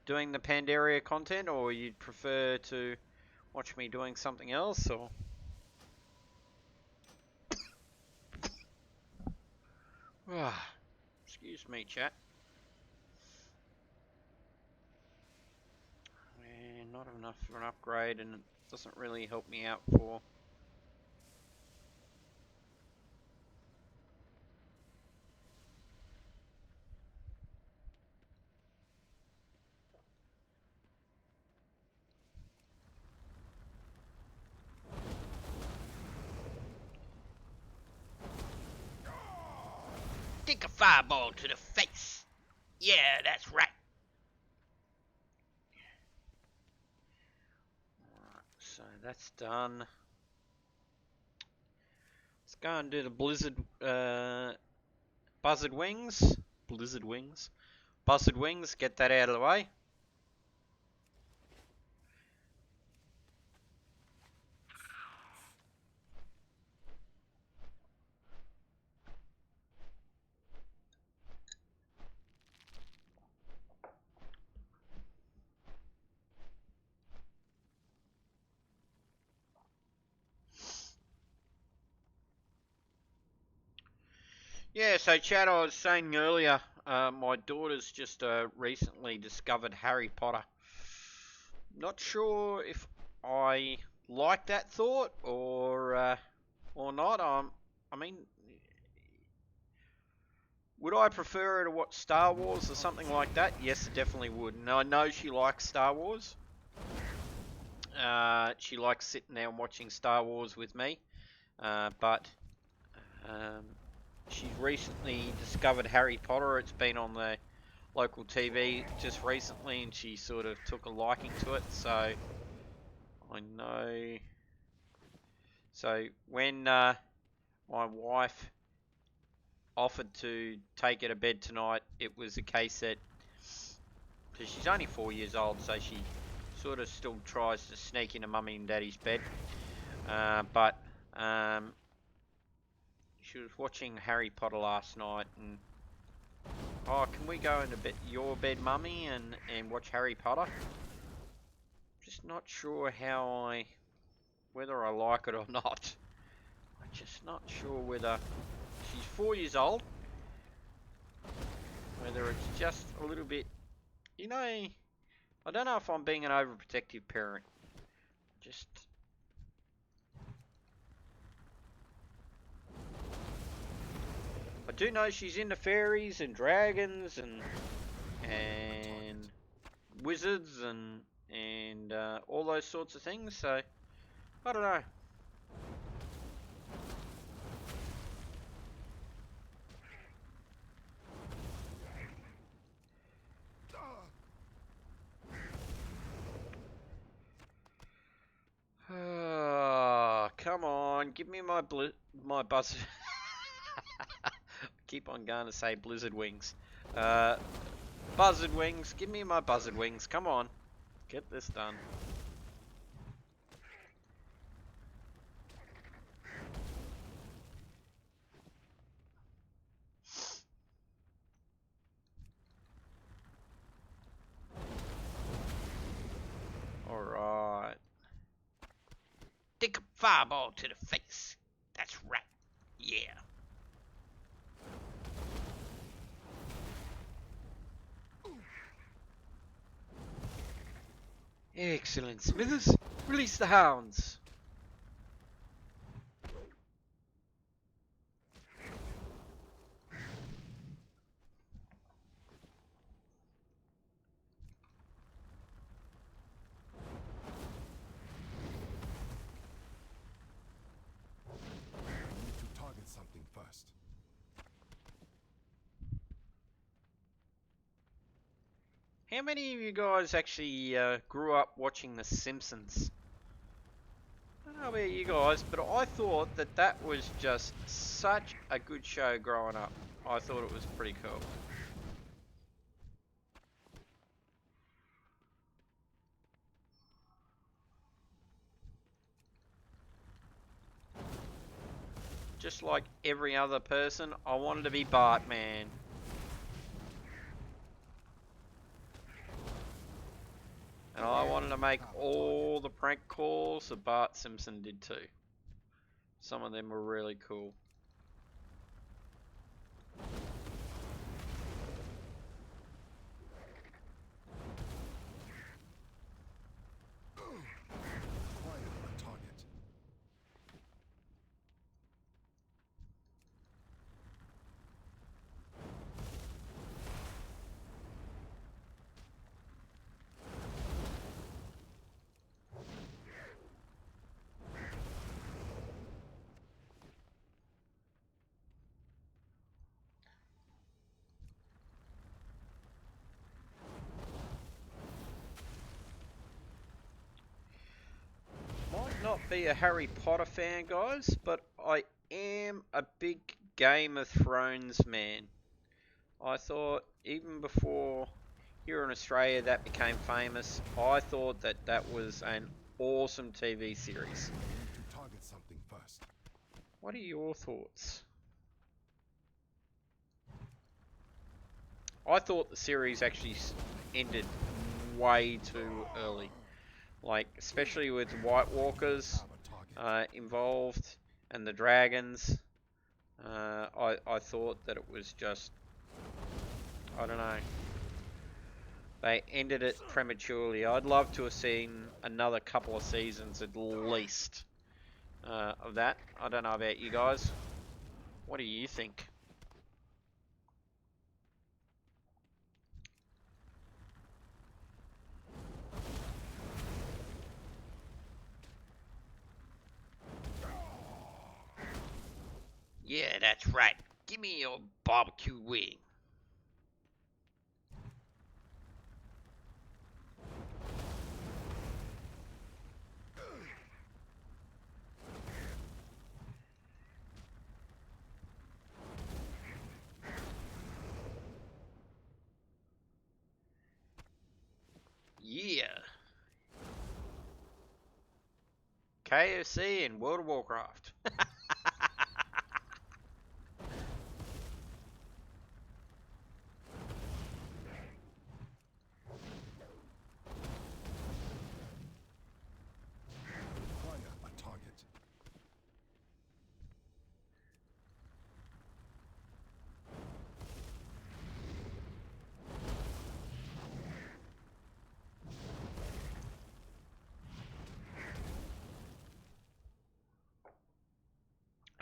doing the Pandaria content, or you'd prefer to watch me doing something else, or... Excuse me, chat. And not enough for an upgrade, and it doesn't really help me out for... Take a fireball to the face! Yeah, that's right! Alright, so that's done. Let's go and do the buzzard wings. Blizzard wings. Buzzard wings, get that out of the way. Yeah, so Chad, I was saying earlier, my daughter's just recently discovered Harry Potter. Not sure if I like that thought or not. I mean, would I prefer her to watch Star Wars or something like that? Yes, I definitely would. And I know she likes Star Wars. She likes sitting there and watching Star Wars with me, but she's recently discovered Harry Potter. It's been on the local TV just recently, and she sort of took a liking to it. So I know. So when my wife offered to take her to bed tonight, it was a case that, because she's only 4 years old, so she sort of still tries to sneak into mummy and daddy's bed, but she was watching Harry Potter last night, and oh, can we go into your bed, mummy, and watch Harry Potter? Just not sure whether I like it or not. I'm just not sure whether... She's 4 years old. Whether it's just a little bit, you know, I don't know if I'm being an overprotective parent. Just I do know she's into fairies and dragons and wizards and all those sorts of things. So I don't know. Come on, give me my buzz. Keep on going to say blizzard wings. Buzzard wings, give me my buzzard wings. Come on, get this done. Alright. Take a fireball to the face. That's right. Yeah. Excellent, Smithers. Release the hounds. I need to target something first. How many of you guys actually grew up watching The Simpsons? I don't know about you guys, but I thought that was just such a good show growing up. I thought it was pretty cool. Just like every other person, I wanted to be Bartman. And I wanted to make all the prank calls that Bart Simpson did too. Some of them were really cool. Acquire a target. Might not be a Harry Potter fan, guys, but I am a big Game of Thrones man. I thought even before here in Australia that became famous, I thought that was an awesome TV series. I need to target something first. What are your thoughts? I thought the series actually ended way too early. Like, especially with White Walkers Have a target. involved and the dragons. I thought that it was just, I don't know. They ended it prematurely. I'd love to have seen another couple of seasons at least of that. I don't know about you guys. What do you think? Yeah, that's right. Give me your barbecue wing. Yeah. KFC and World of Warcraft. Acquire a target.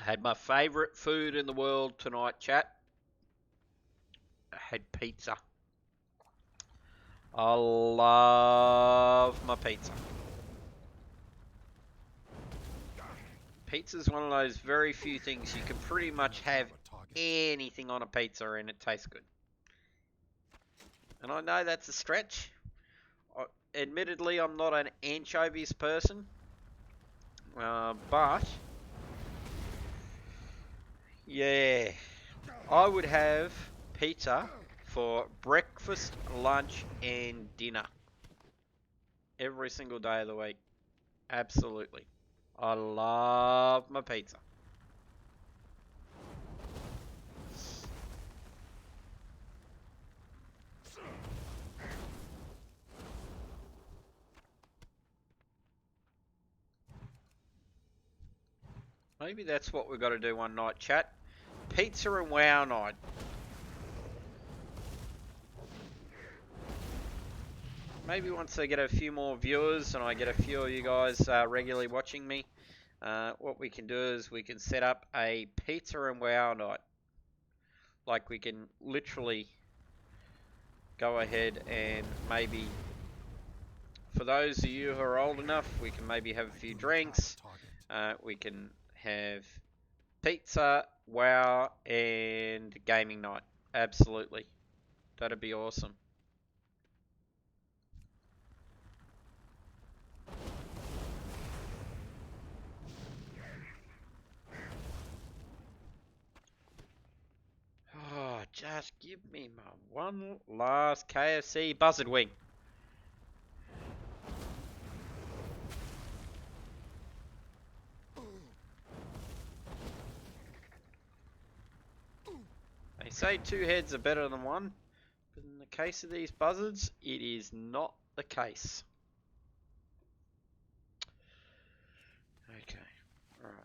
Had my favourite food in the world tonight, chat. I had pizza. I love my pizza. Pizza's one of those very few things you can pretty much have anything on a pizza and it tastes good. And I know that's a stretch. Admittedly, I'm not an anchovies person. But yeah, I would have pizza for breakfast, lunch, and dinner every single day of the week. Absolutely. I love my pizza. Maybe that's what we've got to do one night, chat. Pizza and WoW night. Maybe once I get a few more viewers and I get a few of you guys regularly watching me, what we can do is we can set up a pizza and WoW night. Like we can literally go ahead and maybe, for those of you who are old enough, we can maybe have a few drinks. We can have pizza, WoW, and gaming night. Absolutely. That'd be awesome. Oh, just give me my one last KFC buzzard wing. They say two heads are better than one, but in the case of these buzzards, it is not the case. Okay, alright.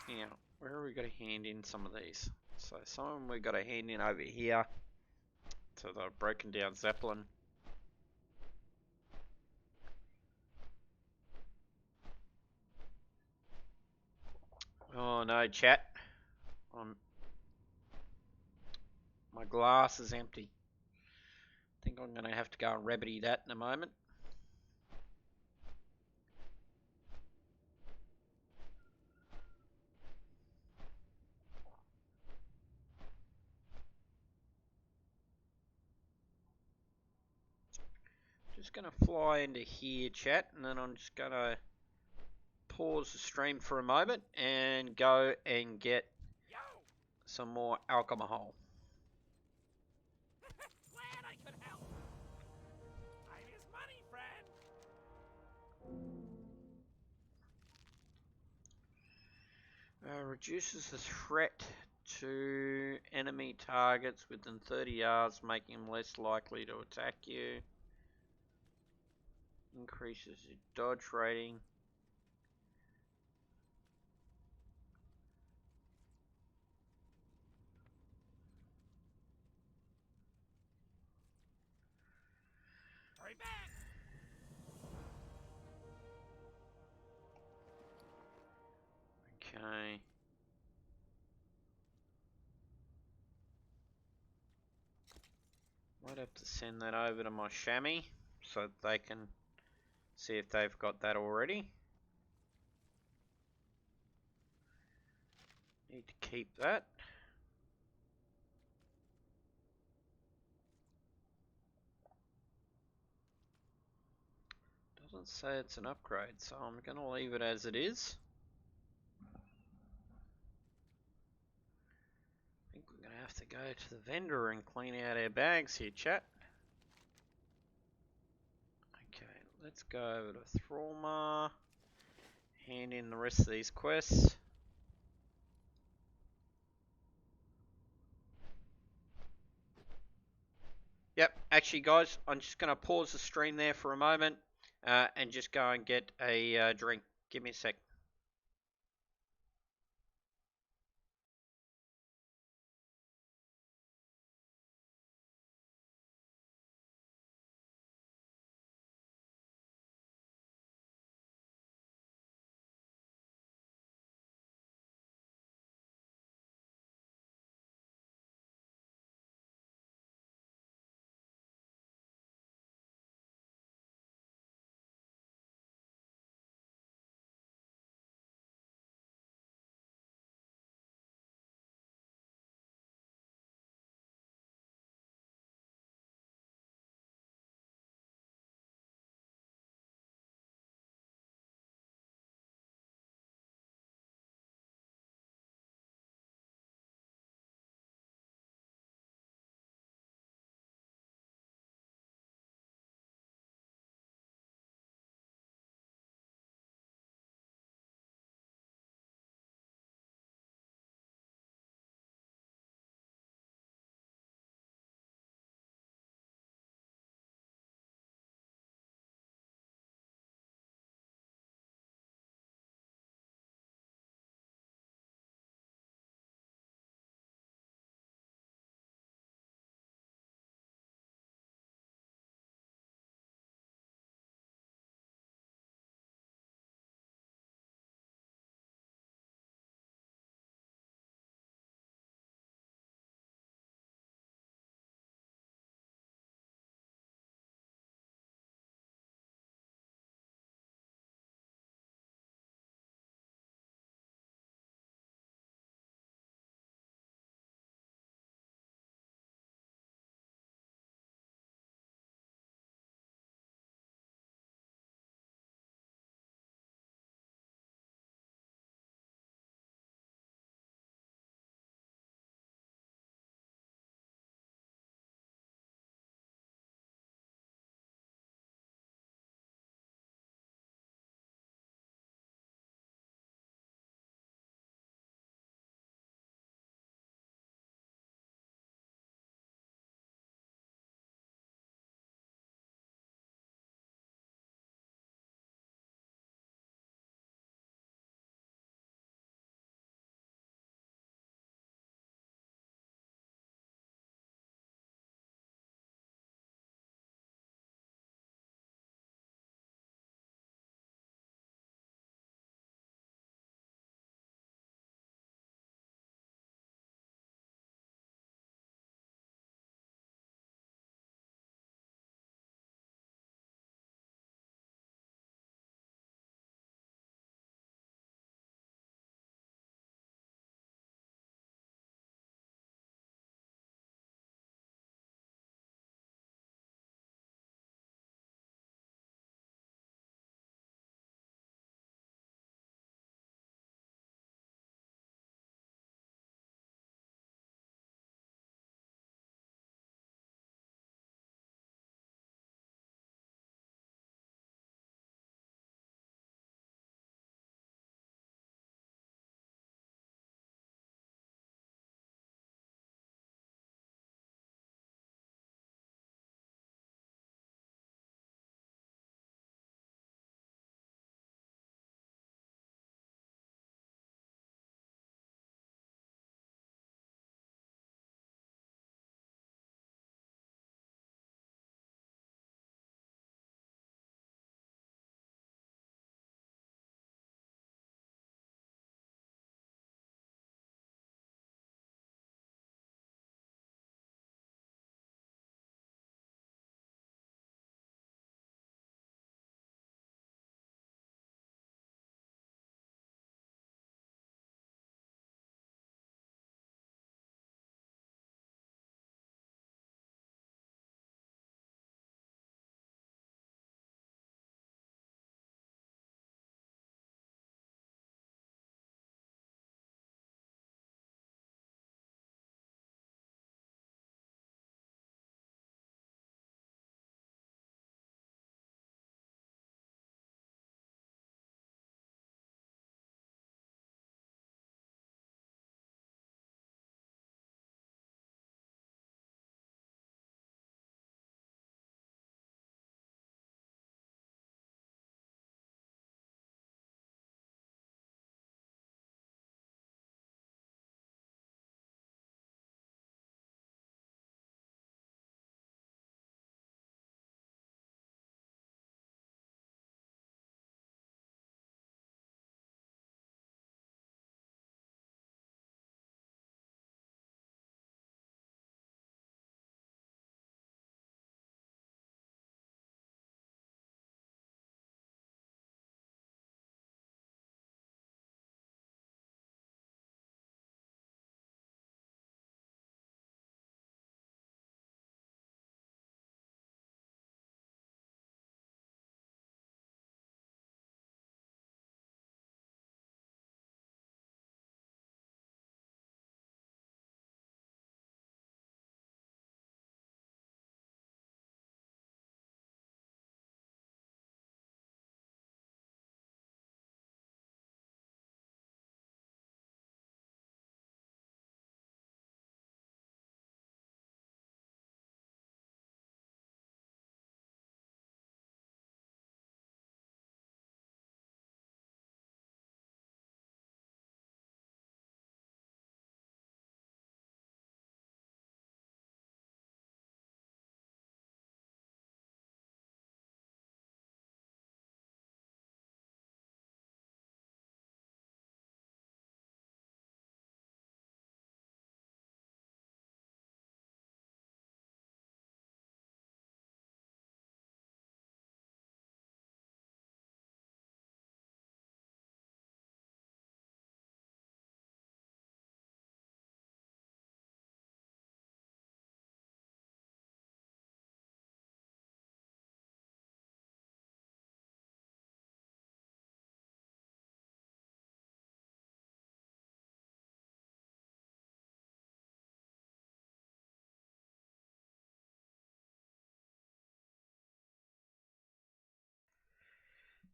Now, where are we got to hand in some of these? So some of them we've got to hand in over here to the broken down Zeppelin. Oh no, chat. My glass is empty. I think I'm going to have to go and remedy that in a moment. Just going to fly into here, chat, and then I'm just going to pause the stream for a moment and go and get some more alcohol. Glad I could help. Time is money, friend. Reduces the threat to enemy targets within 30 yards, making them less likely to attack you. Increases your dodge rating. Hurry back. Okay. Might have to send that over to my chamois so that they can see if they've got that already. Need to keep that. Doesn't say it's an upgrade, so I'm going to leave it as it is. I think we're going to have to go to the vendor and clean out our bags here, chat. Okay, let's go over to Thrallmar. Hand in the rest of these quests. Yep, actually guys, I'm just going to pause the stream there for a moment and just go and get a drink. Give me a sec.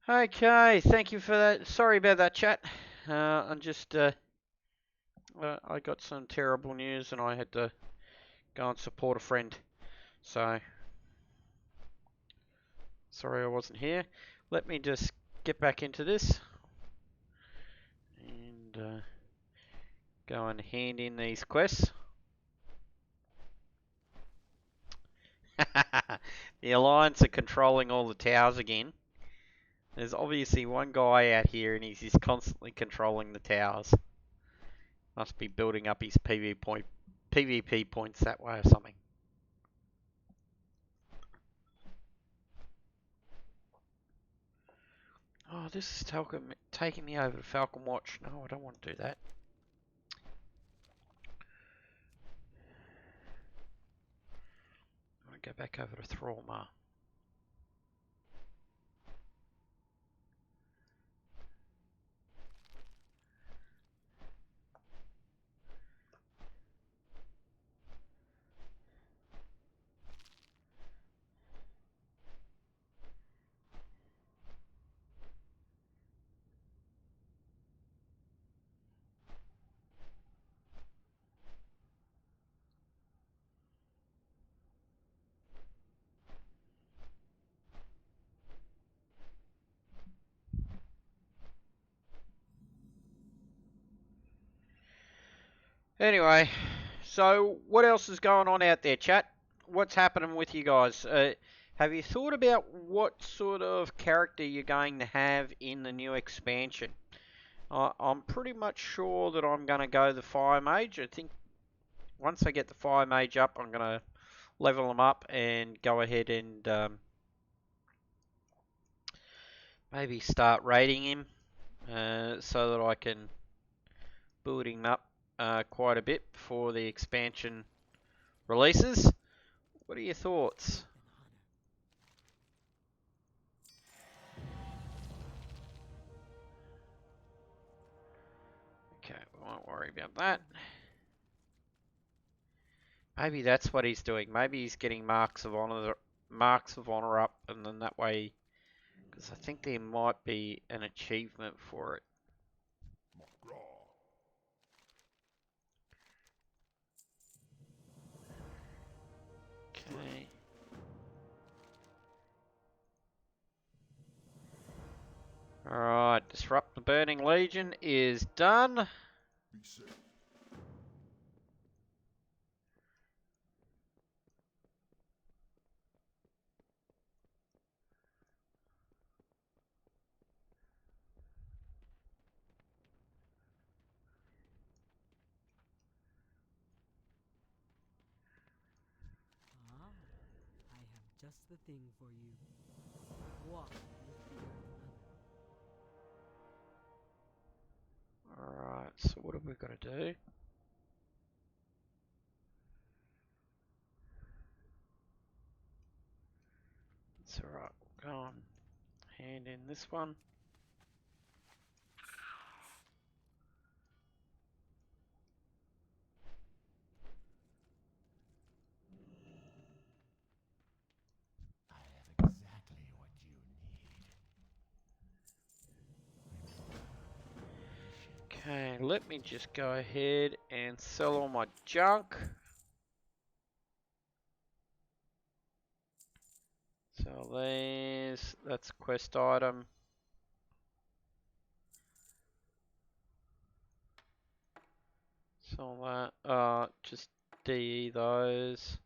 Okay, thank you for that. Sorry about that, chat. I'm just, I got some terrible news and I had to go and support a friend. So, sorry I wasn't here. Let me just get back into this and go and hand in these quests. The Alliance are controlling all the towers again. There's obviously one guy out here and he's just constantly controlling the towers. Must be building up his PvP points that way or something. Oh, this is taking me over to Falcon Watch. No, I don't want to do that. I want to go back over to Thrallmar. Anyway, so what else is going on out there, chat? What's happening with you guys? Have you thought about what sort of character you're going to have in the new expansion? I'm pretty much sure that I'm going to go the Fire Mage. I think once I get the Fire Mage up, I'm going to level him up and go ahead and maybe start raiding him so that I can build him up quite a bit before the expansion releases. What are your thoughts? Okay, we won't worry about that. Maybe that's what he's doing. Maybe he's getting marks of honor up, and then that way, because I think there might be an achievement for it. Okay. Alright, Disrupt the Burning Legion is done. Be safe. Ah, I have just the thing for you. Walk with the earth mother. Alright, so what have we got to do? It's alright, we'll go on. Hand in this one. I have exactly what you need. Okay, let me just go ahead and sell all my junk. Sell these. That's a quest item. Sell that. Just DE those.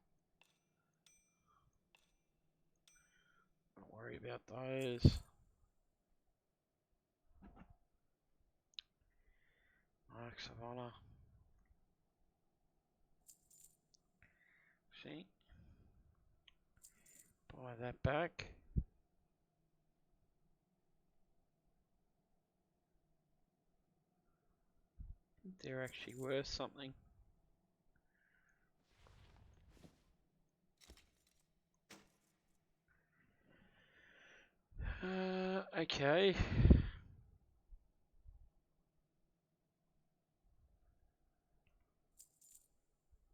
Don't worry about those. Marks of honor. See? Buy that back. They're actually worth something. Okay.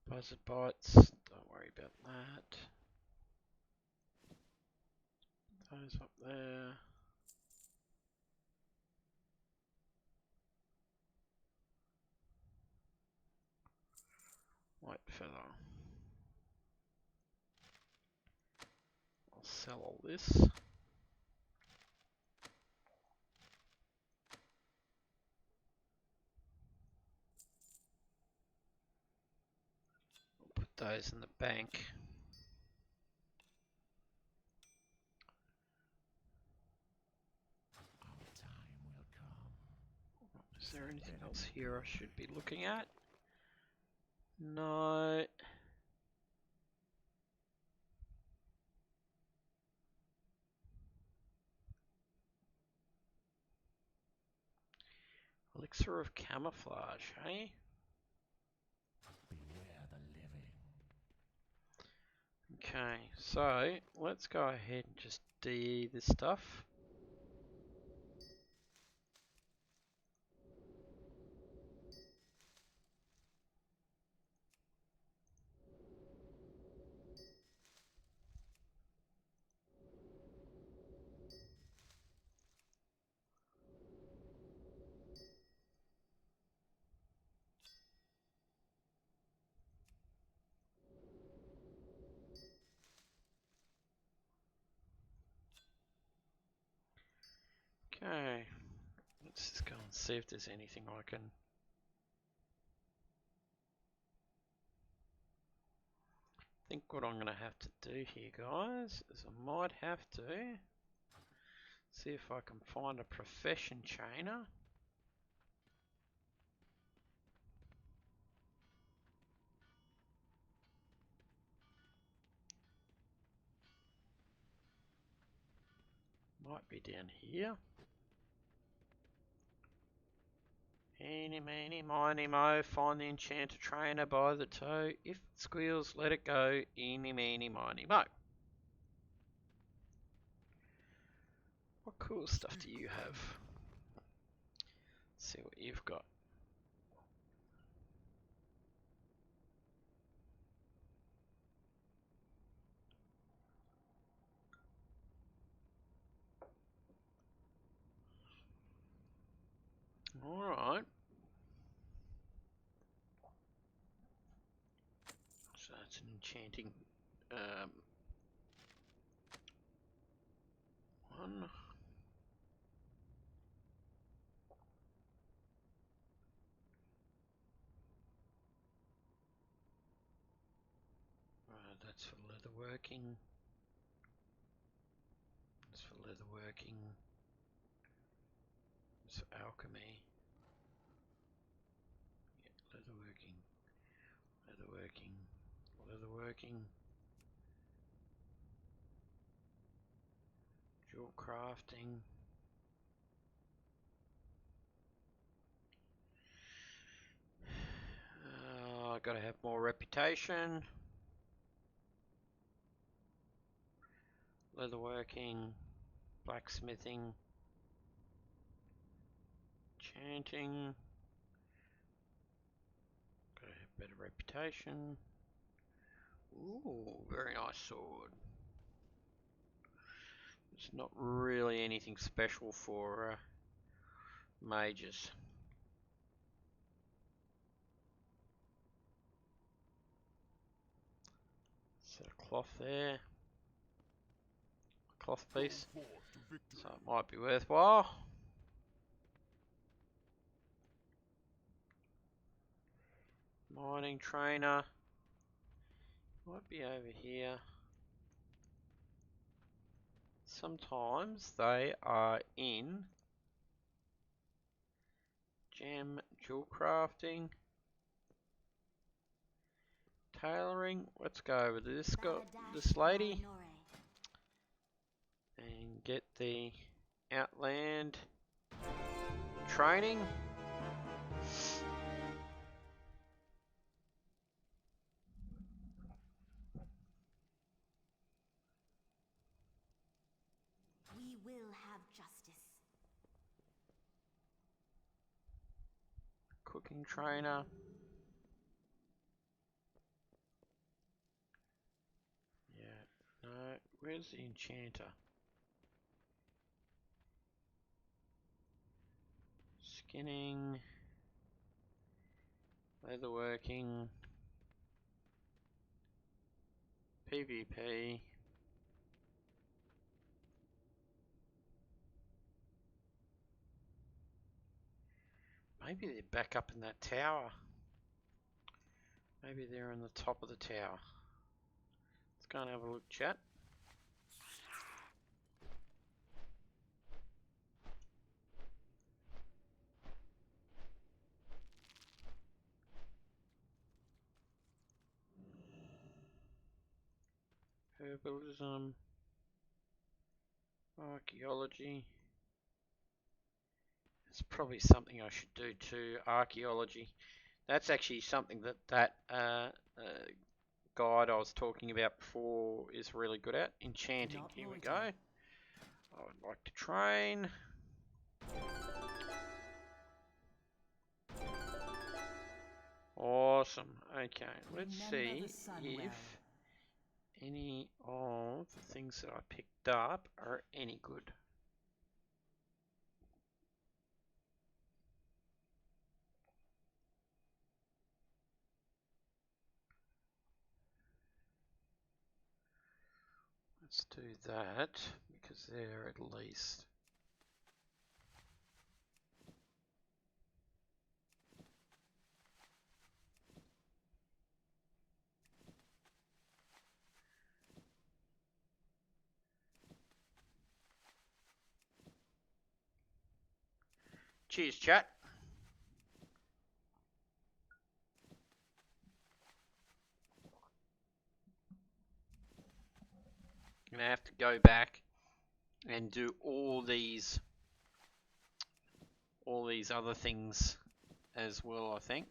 Buzzard bites. Don't worry about that. Those up there. feather. I'll sell all this. I'll put those in the bank. Our time will come. Is there anything else here I should be looking at? No. Elixir of camouflage, hey? Beware the living. Okay, so let's go ahead and just DE this stuff. Okay, let's just go and see if there's anything I can... I think what I'm going to have to do here, guys, is I might have to see if I can find a profession chainer. Might be down here. Eeny, meeny, miny, mo, find the enchanter trainer by the toe. If it squeals, let it go. Eeny, meeny, miny, mo. What cool stuff do you have? Let's see what you've got. Alright. So that's an enchanting one. That's for leatherworking. That's for leatherworking. That's for alchemy. Yeah, leatherworking. Leatherworking. Leatherworking. Jewel crafting. I gotta have more reputation. Leatherworking. Blacksmithing. Enchanting. Gotta have better reputation. Ooh, very nice sword. It's not really anything special for mages. Set of cloth there. Cloth piece. Forth to victory. So it might be worthwhile. Mining trainer. Might be over here. Sometimes they are in gem jewel crafting. Tailoring. Let's go over to this lady and get the Outland training. We will have justice. Cooking trainer. Yeah, no, where's the enchanter? Skinning. Leatherworking. PvP. Maybe they're back up in that tower. Maybe they're on the top of the tower. Let's go and have a look, chat. Herbalism. Archaeology. It's probably something I should do too. Archaeology. That's actually something that guide I was talking about before is really good at. Enchanting. Not Here we loiter. go. I would like to train. Awesome. Okay, let's Remember the see sun if well. any of the things that I picked up are any good. Let's do that because they're at least. Cheers, chat. Gonna have to go back and do all these other things as well, I think.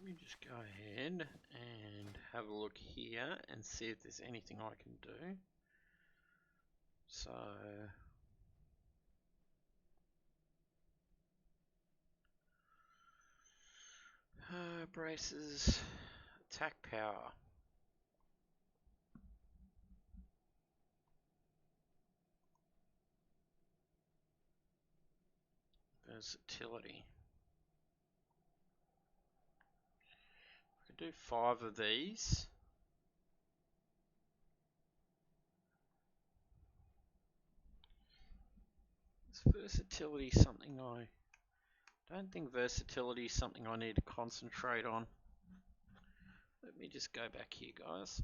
Let me just go ahead and have a look here and see if there's anything I can do. So braces, attack power. Versatility. I could do 5 of these. Is versatility something I don't think versatility is something I need to concentrate on. Let me just go back here, guys.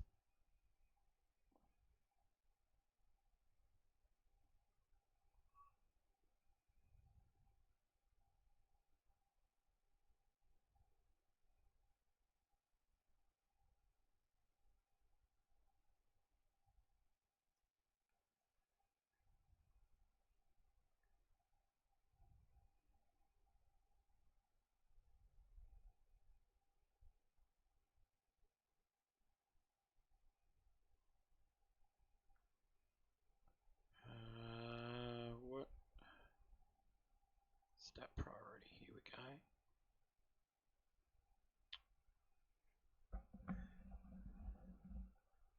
What? Stat priority. Here we go.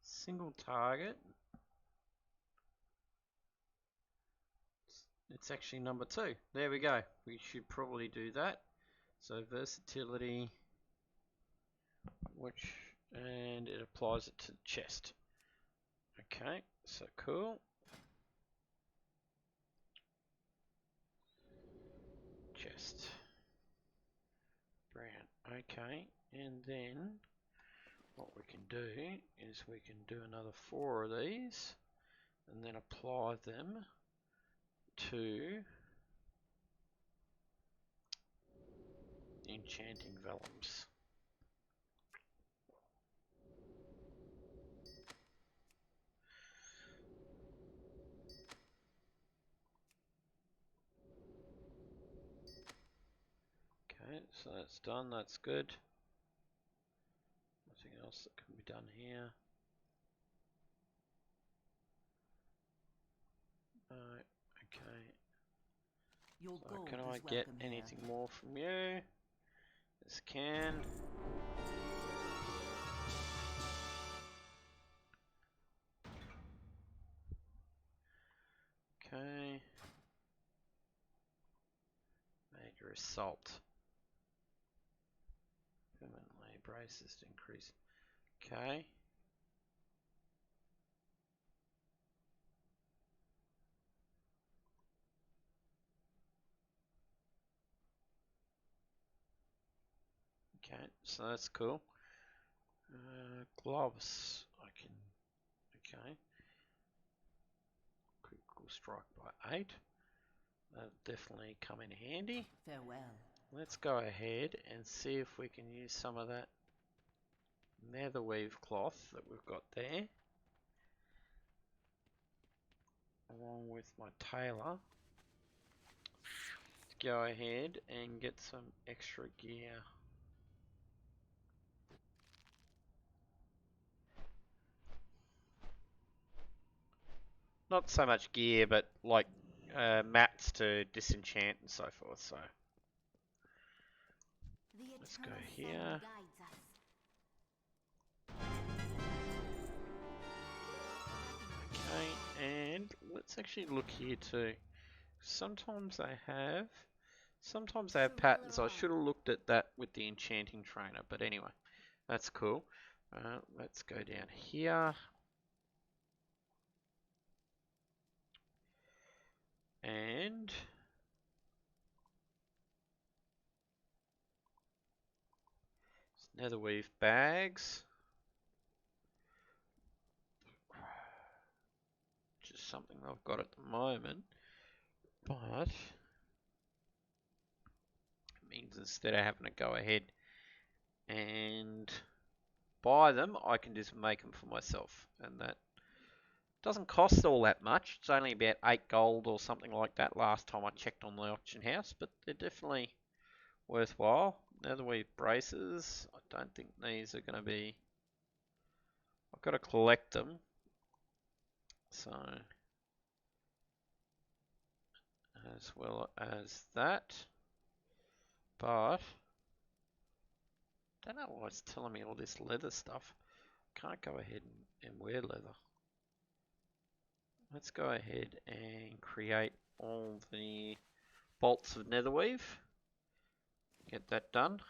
Single target. It's actually number 2. There we go. We should probably do that. So versatility, and it applies it to the chest. Okay, so cool. Chest. Brown. Okay, and then what we can do is we can do another 4 of these and then apply them to enchanting vellums. Okay, so that's done, that's good. Nothing else that can be done here. Okay. Your So gold can is I get welcome here. anything more from you? Yes, can. Okay. Major assault. Permanently braces to increase. Okay. Okay, so that's cool. Gloves. I can. Okay. Critical strike by 8. That'll definitely come in handy. Farewell. Let's go ahead and see if we can use some of that nether weave cloth that we've got there, along with my tailor, to go ahead and get some extra gear. Not so much gear, but like mats to disenchant and so forth. So The let's go eternal sun here. guides us. Okay, and let's actually look here too. Sometimes they have patterns. I should have looked at that with the enchanting trainer, but anyway, that's cool. Let's go down here. And netherweave bags. Which is something I've got at the moment. But it means instead of having to go ahead and buy them, I can just make them for myself. And that doesn't cost all that much. It's only about 8 gold or something like that last time I checked on the auction house. But they're definitely worthwhile. Netherweave braces. I don't think these are going to be... I've got to collect them. So, as well as that. But don't know why it's telling me all this leather stuff. Can't go ahead and wear leather. Let's go ahead and create all the bolts of netherweave. Get that done.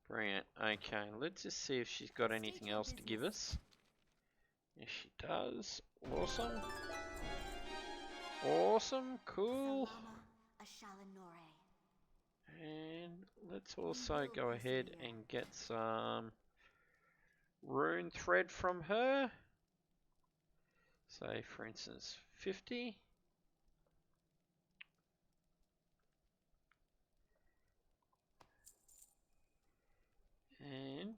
Brilliant. Okay, let's just see if she's got anything else to give us. Yes, she does. Awesome. Awesome. Cool. Salama Ashalanore. And let's also go ahead and get some rune thread from her. Say, for instance, 50. And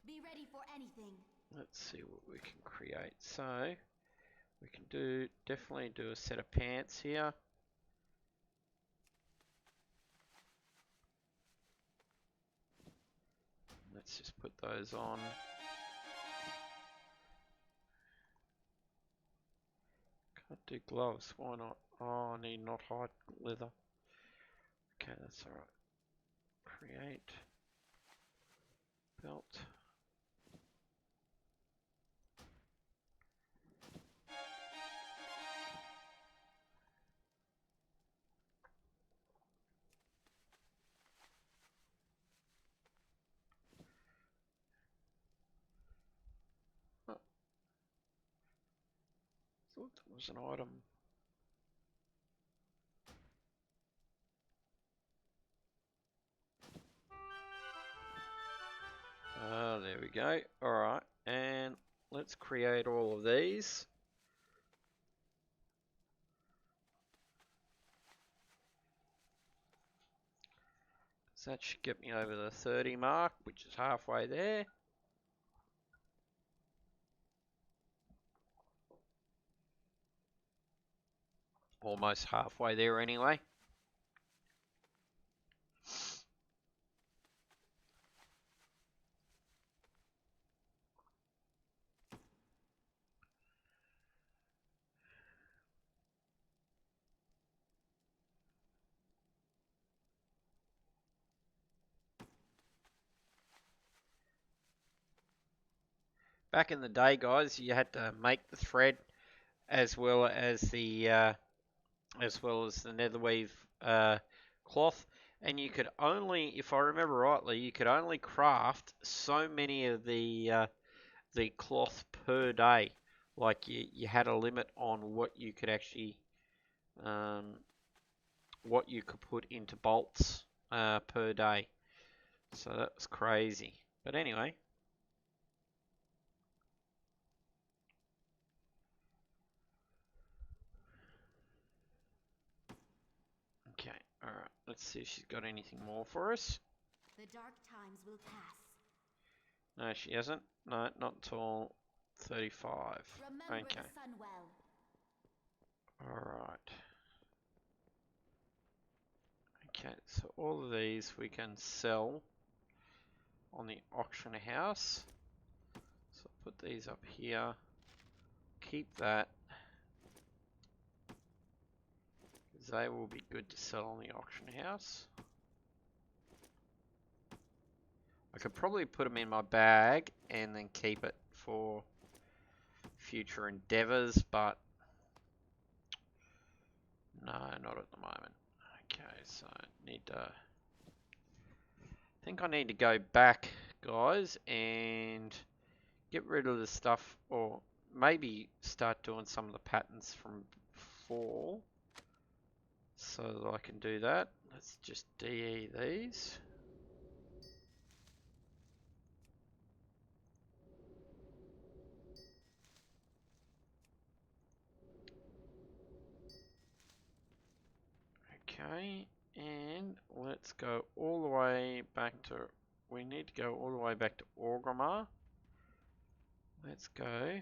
Be ready for anything. let's see what we can create. So we can definitely do a set of pants here. Let's just put those on. Can't do gloves. Why not? Oh, I need not hide leather. Okay, that's alright. Create belt. Oh, thought that was an item. There we go. Alright, and let's create all of these. So that should get me over the 30 mark, which is halfway there. Almost halfway there anyway. Back in the day, guys, you had to make the thread as well as the nether weave cloth, and you could only, if I remember rightly, you could only craft so many of the cloth per day. Like you had a limit on what you could actually what you could put into bolts per day. So that was crazy. But anyway. Okay, alright. Let's see if she's got anything more for us. The dark times will pass. No, she hasn't. No, not until 35. Remember Okay. the sun well. Alright. Okay, so all of these we can sell on the auction house. So I'll put these up here. Keep that. They will be good to sell on the auction house. I could probably put them in my bag and then keep it for future endeavors, but no, not at the moment. Okay, so I think I need to go back, guys, and get rid of the stuff, or maybe start doing some of the patterns from before, so that I can do that. Let's just DE these. Okay, and let's go all the way back to, we need to go all the way back to Orgrimmar. Let's go.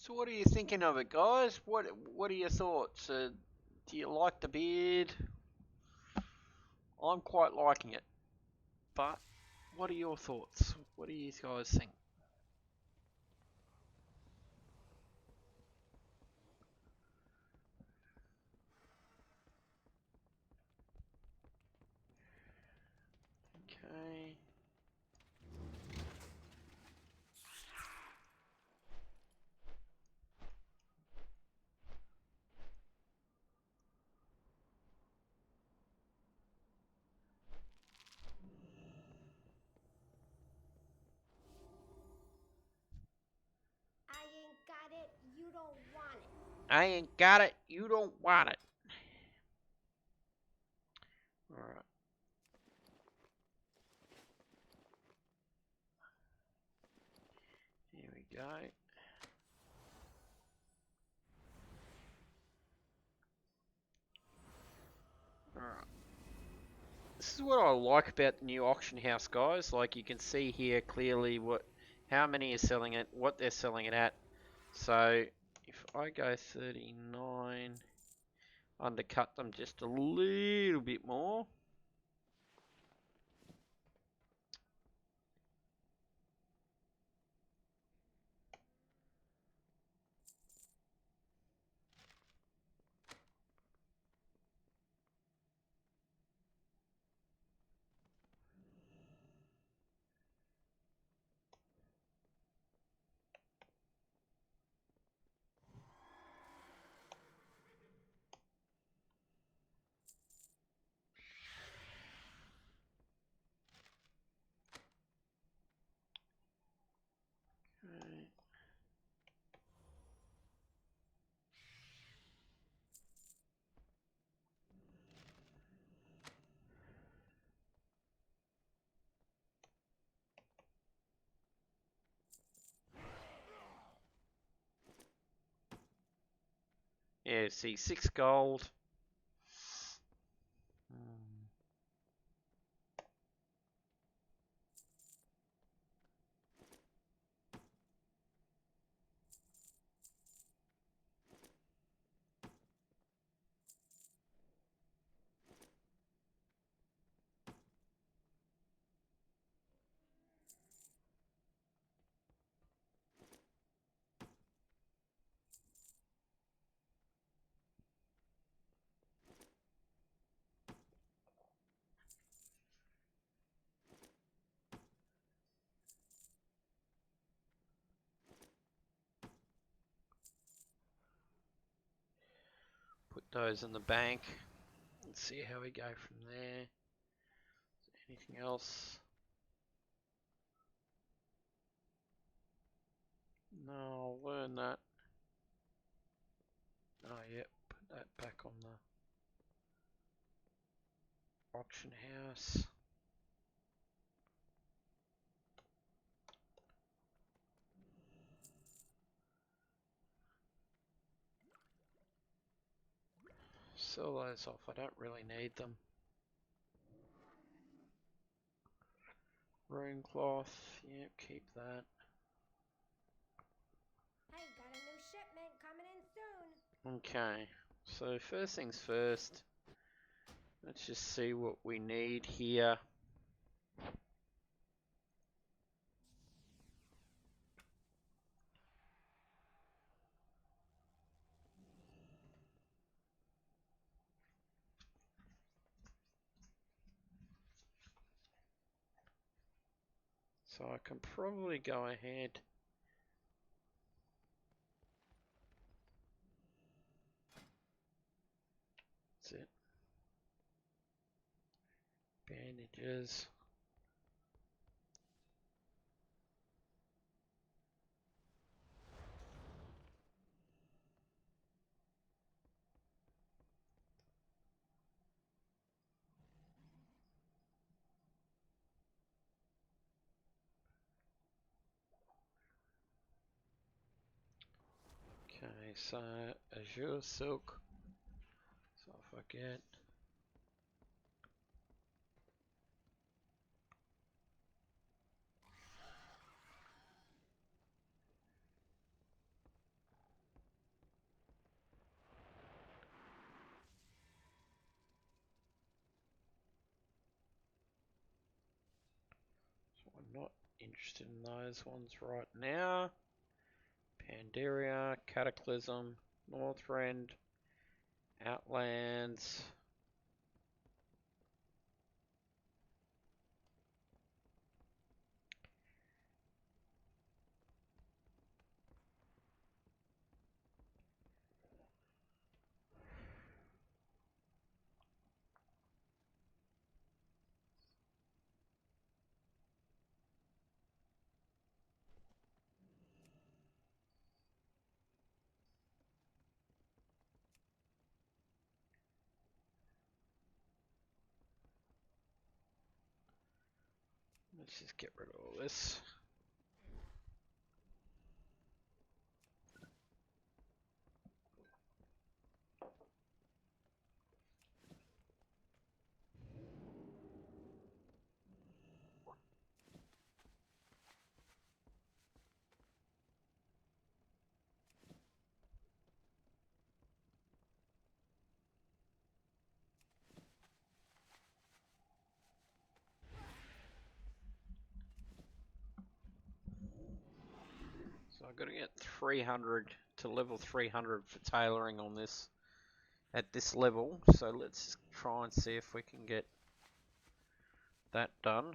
So what are you thinking of it, guys? What are your thoughts? Do you like the beard? I'm quite liking it. But what are your thoughts? What do you guys think? Okay. I ain't got it, you don't want it. I ain't got it. You don't want it. Alright. Here we go. Alright. This is what I like about the new auction house, guys. Like you can see here clearly how many are selling it, what they're selling it at. So if I go 39, undercut them just a little bit more. Yeah, see, 6 gold. Put those in the bank. Let's see how we go from there. Anything else? No, I'll learn that. Oh, yep, put that back on the auction house. Sell those off, I don't really need them. Rune cloth, yep, keep that. Hey, got a new shipment coming in soon. Okay, so first things first, let's just see what we need here. So I can probably go ahead. That's it. Bandages. Okay, so Azure Silk. So if I get so I'm not interested in those ones right now. Pandaria, Cataclysm, Northrend, Outlands. Let's just get rid of all this. So I've got to get 300 to level 300 for tailoring on this at this level. So let's try and see if we can get that done.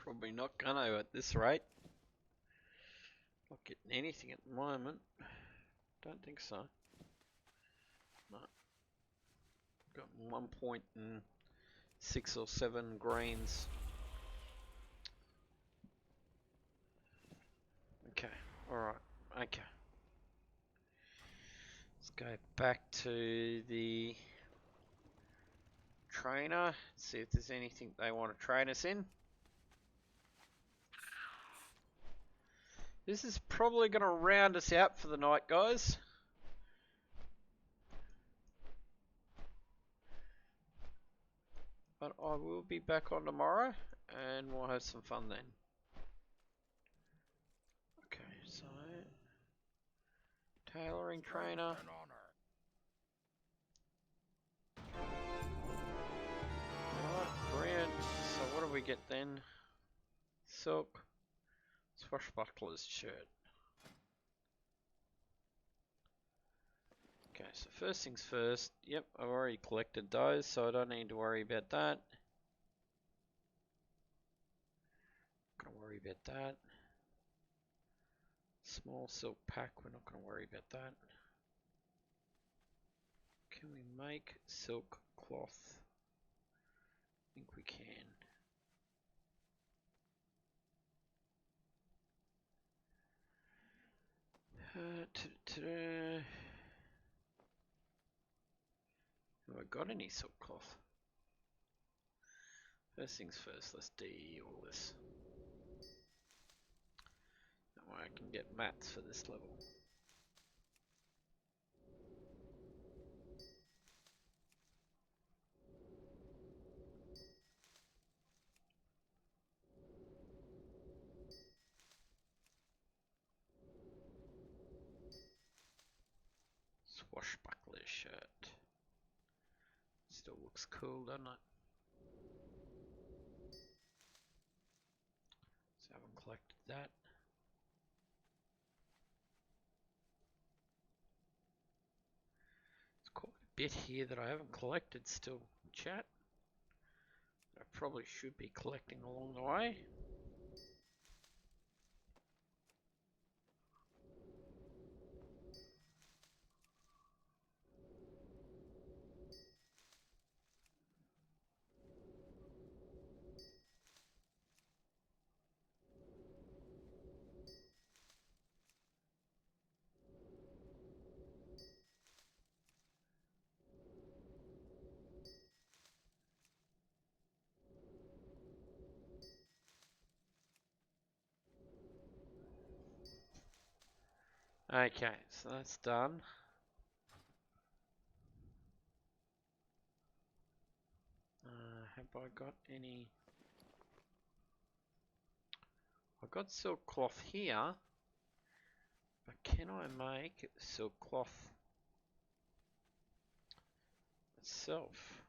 Probably not gonna at this rate. Not getting anything at the moment. Don't think so. No. Got 1.6 or 7 greens. Alright, okay. Let's go back to the trainer, see if there's anything they want to train us in. This is probably going to round us out for the night, guys. But I will be back on tomorrow, and we'll have some fun then. Okay, so tailoring trainer. An honor. Alright, brilliant. So what do we get then? Silk. Swashbuckler's shirt. Okay, so first things first. Yep, I've already collected those, so I don't need to worry about that. Not gonna worry about that. Small silk pack, we're not gonna worry about that. Can we make silk cloth? I think we can. Have I got any silk cloth? First things first, let's DE all this. That way I can get mats for this level. Swashbuckler shirt. Still looks cool, doesn't it? So I haven't collected that. There's quite a bit here that I haven't collected still, chat. I probably should be collecting along the way. Okay, so that's done. Have I got any? I've got silk cloth here, but can I make silk cloth itself?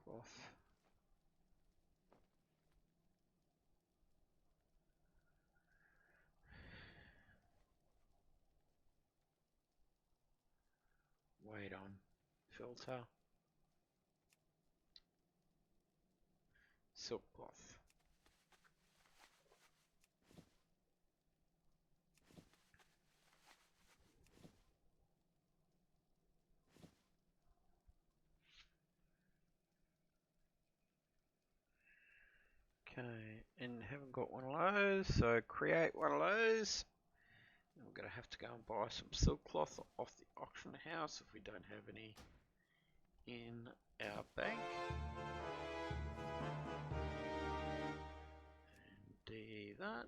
Cloth. Wait on. Filter. Silk cloth. Okay, and haven't got one of those, so create one of those. And we're going to have to go and buy some silk cloth off the auction house if we don't have any in our bank. And do that.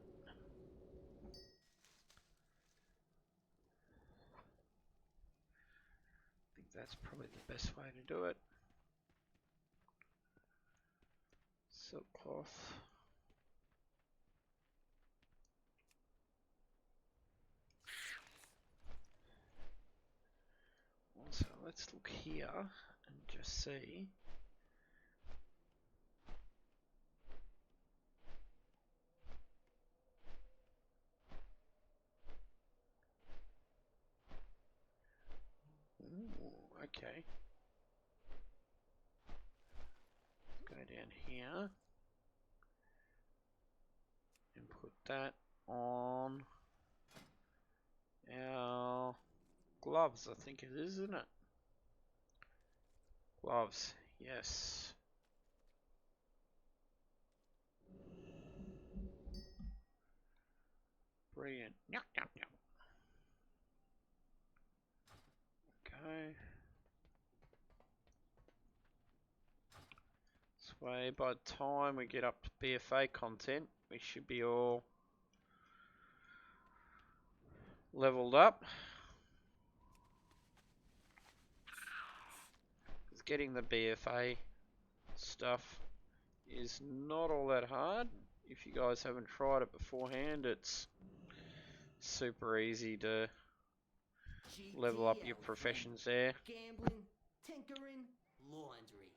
I think that's probably the best way to do it. Silk cloth. So let's look here and just see. Ooh, okay. Go down here and put that on our gloves, I think it is, isn't it? Gloves, yes. Brilliant. Yuck, yuck, yuck. Okay. This way, by the time we get up to BFA content, we should be all leveled up. Because getting the BFA stuff is not all that hard. If you guys haven't tried it beforehand, it's super easy to level up your professions there. Gambling, tinkering, laundry.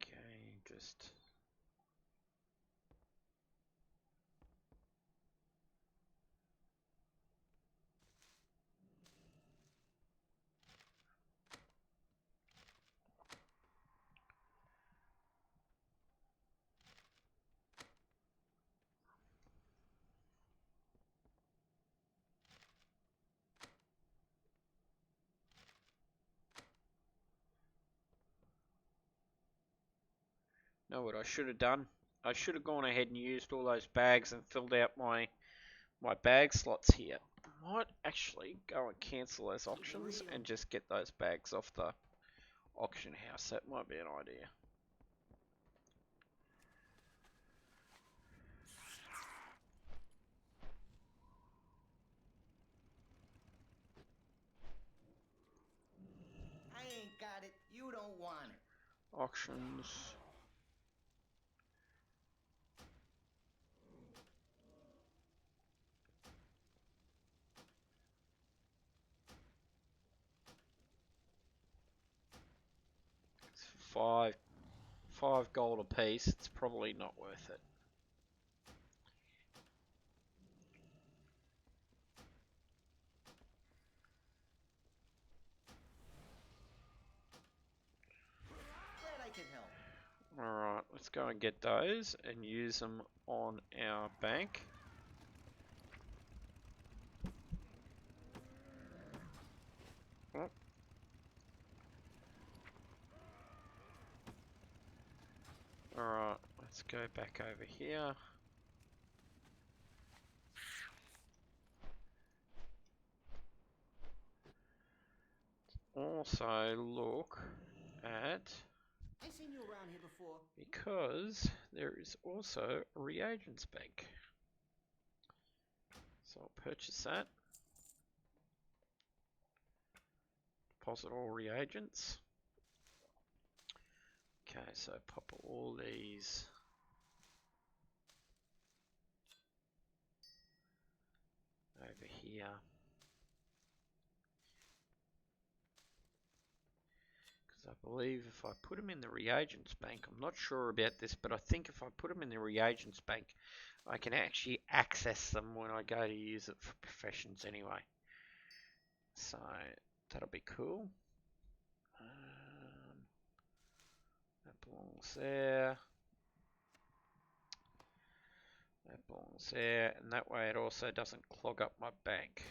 Okay, just... Know what I should have done? I should have gone ahead and used all those bags and filled out my bag slots here. I might actually go and cancel those auctions and just get those bags off the auction house. That might be an idea. I ain't got it. You don't want it. Auctions. It's five gold a piece. It's probably not worth it. Glad I could help. Alright, let's go and get those and use them on our bank. Oh. Alright, let's go back over here. Also look at, I seen you around here before. because there is also a reagents bank. So I'll purchase that. Deposit all reagents. Okay, so pop all these over here. Because I believe if I put them in the reagents bank, I'm not sure about this, but I think if I put them in the reagents bank, I can actually access them when I go to use it for professions anyway. So that'll be cool. That belongs there. That belongs there, and that way it also doesn't clog up my bank.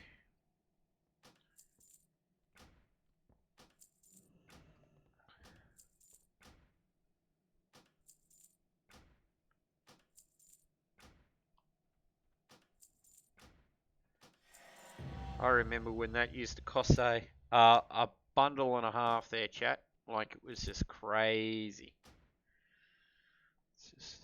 I remember when that used to cost a bundle and a half there, chat. Like, it was just crazy. It's just...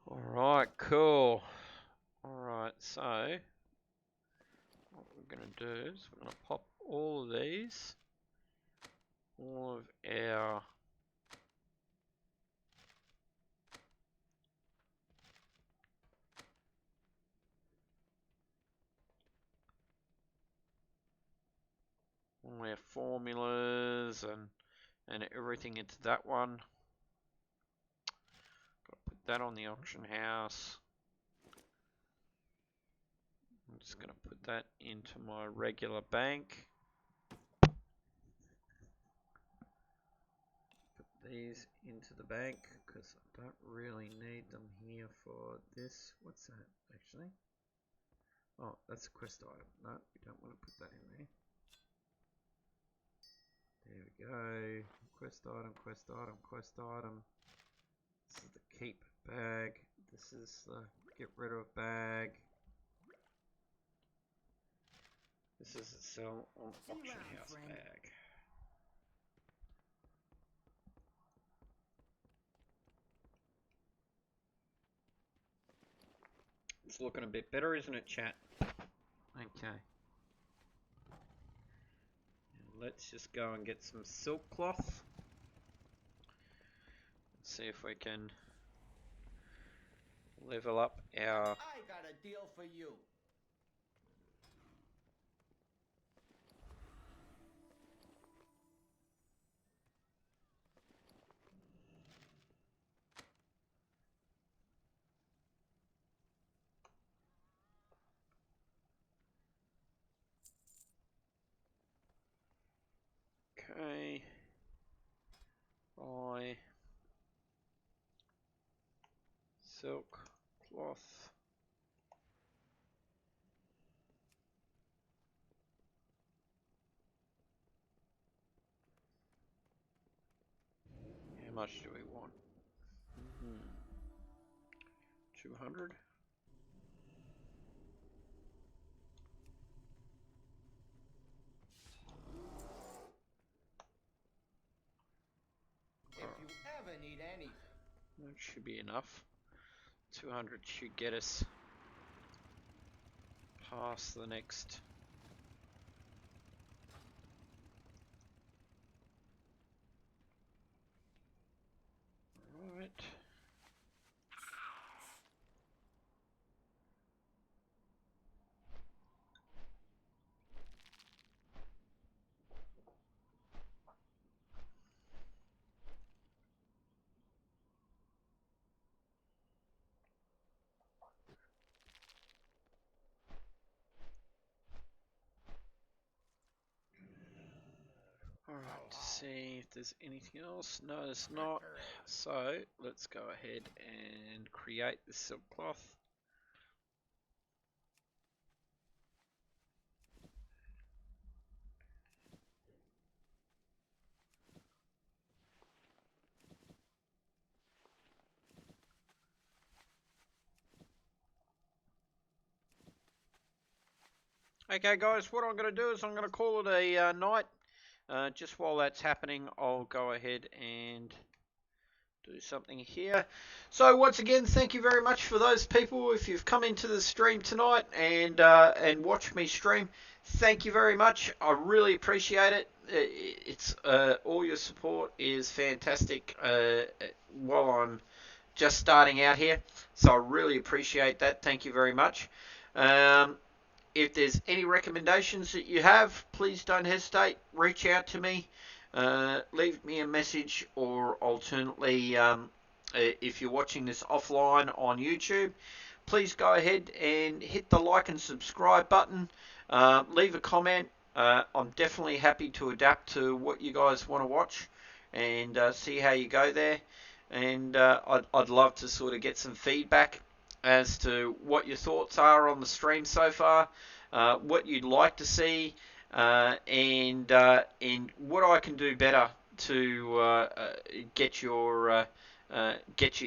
Alright, cool. Alright, so what we're going to do is we're going to pop all of these, all of our formulas and everything into that one. Got to put that on the auction house. I'm just going to put that into my regular bank. these into the bank because I don't really need them here for this. What's that actually? Oh, that's a quest item. No, we don't want to put that in there. There we go. Quest item, quest item, quest item. This is the keep bag. This is the get rid of bag. This is the sell on auction house bag. It's looking a bit better, isn't it, chat? Okay. Let's just go and get some silk cloth. Let's see if we can level up our... I got a deal for you. Okay. Buy silk cloth. How much do we want? 200. If you ever need anything. That should be enough. 200 should get us past the next. Right. Alright, to see if there's anything else. No, there's not. So, let's go ahead and create the silk cloth. Okay guys, what I'm going to do is I'm going to call it a night. Just while that's happening, I'll go ahead and do something here. So once again, thank you very much for those people. If you've come into the stream tonight and watched me stream, thank you very much. I really appreciate it. It's all your support is fantastic while I'm just starting out here. So I really appreciate that. Thank you very much. If there's any recommendations that you have, please don't hesitate. Reach out to me. Leave me a message, or alternately, if you're watching this offline on YouTube, please go ahead and hit the like and subscribe button. Leave a comment. I'm definitely happy to adapt to what you guys want to watch and see how you go there. And I'd love to sort of get some feedback as to what your thoughts are on the stream so far, what you'd like to see, and what I can do better to get you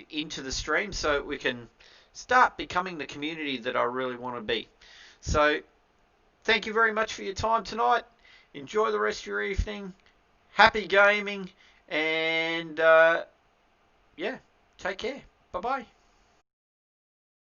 into the stream so we can start becoming the community that I really want to be. So thank you very much for your time tonight. Enjoy the rest of your evening. Happy gaming, and yeah, take care. Bye bye.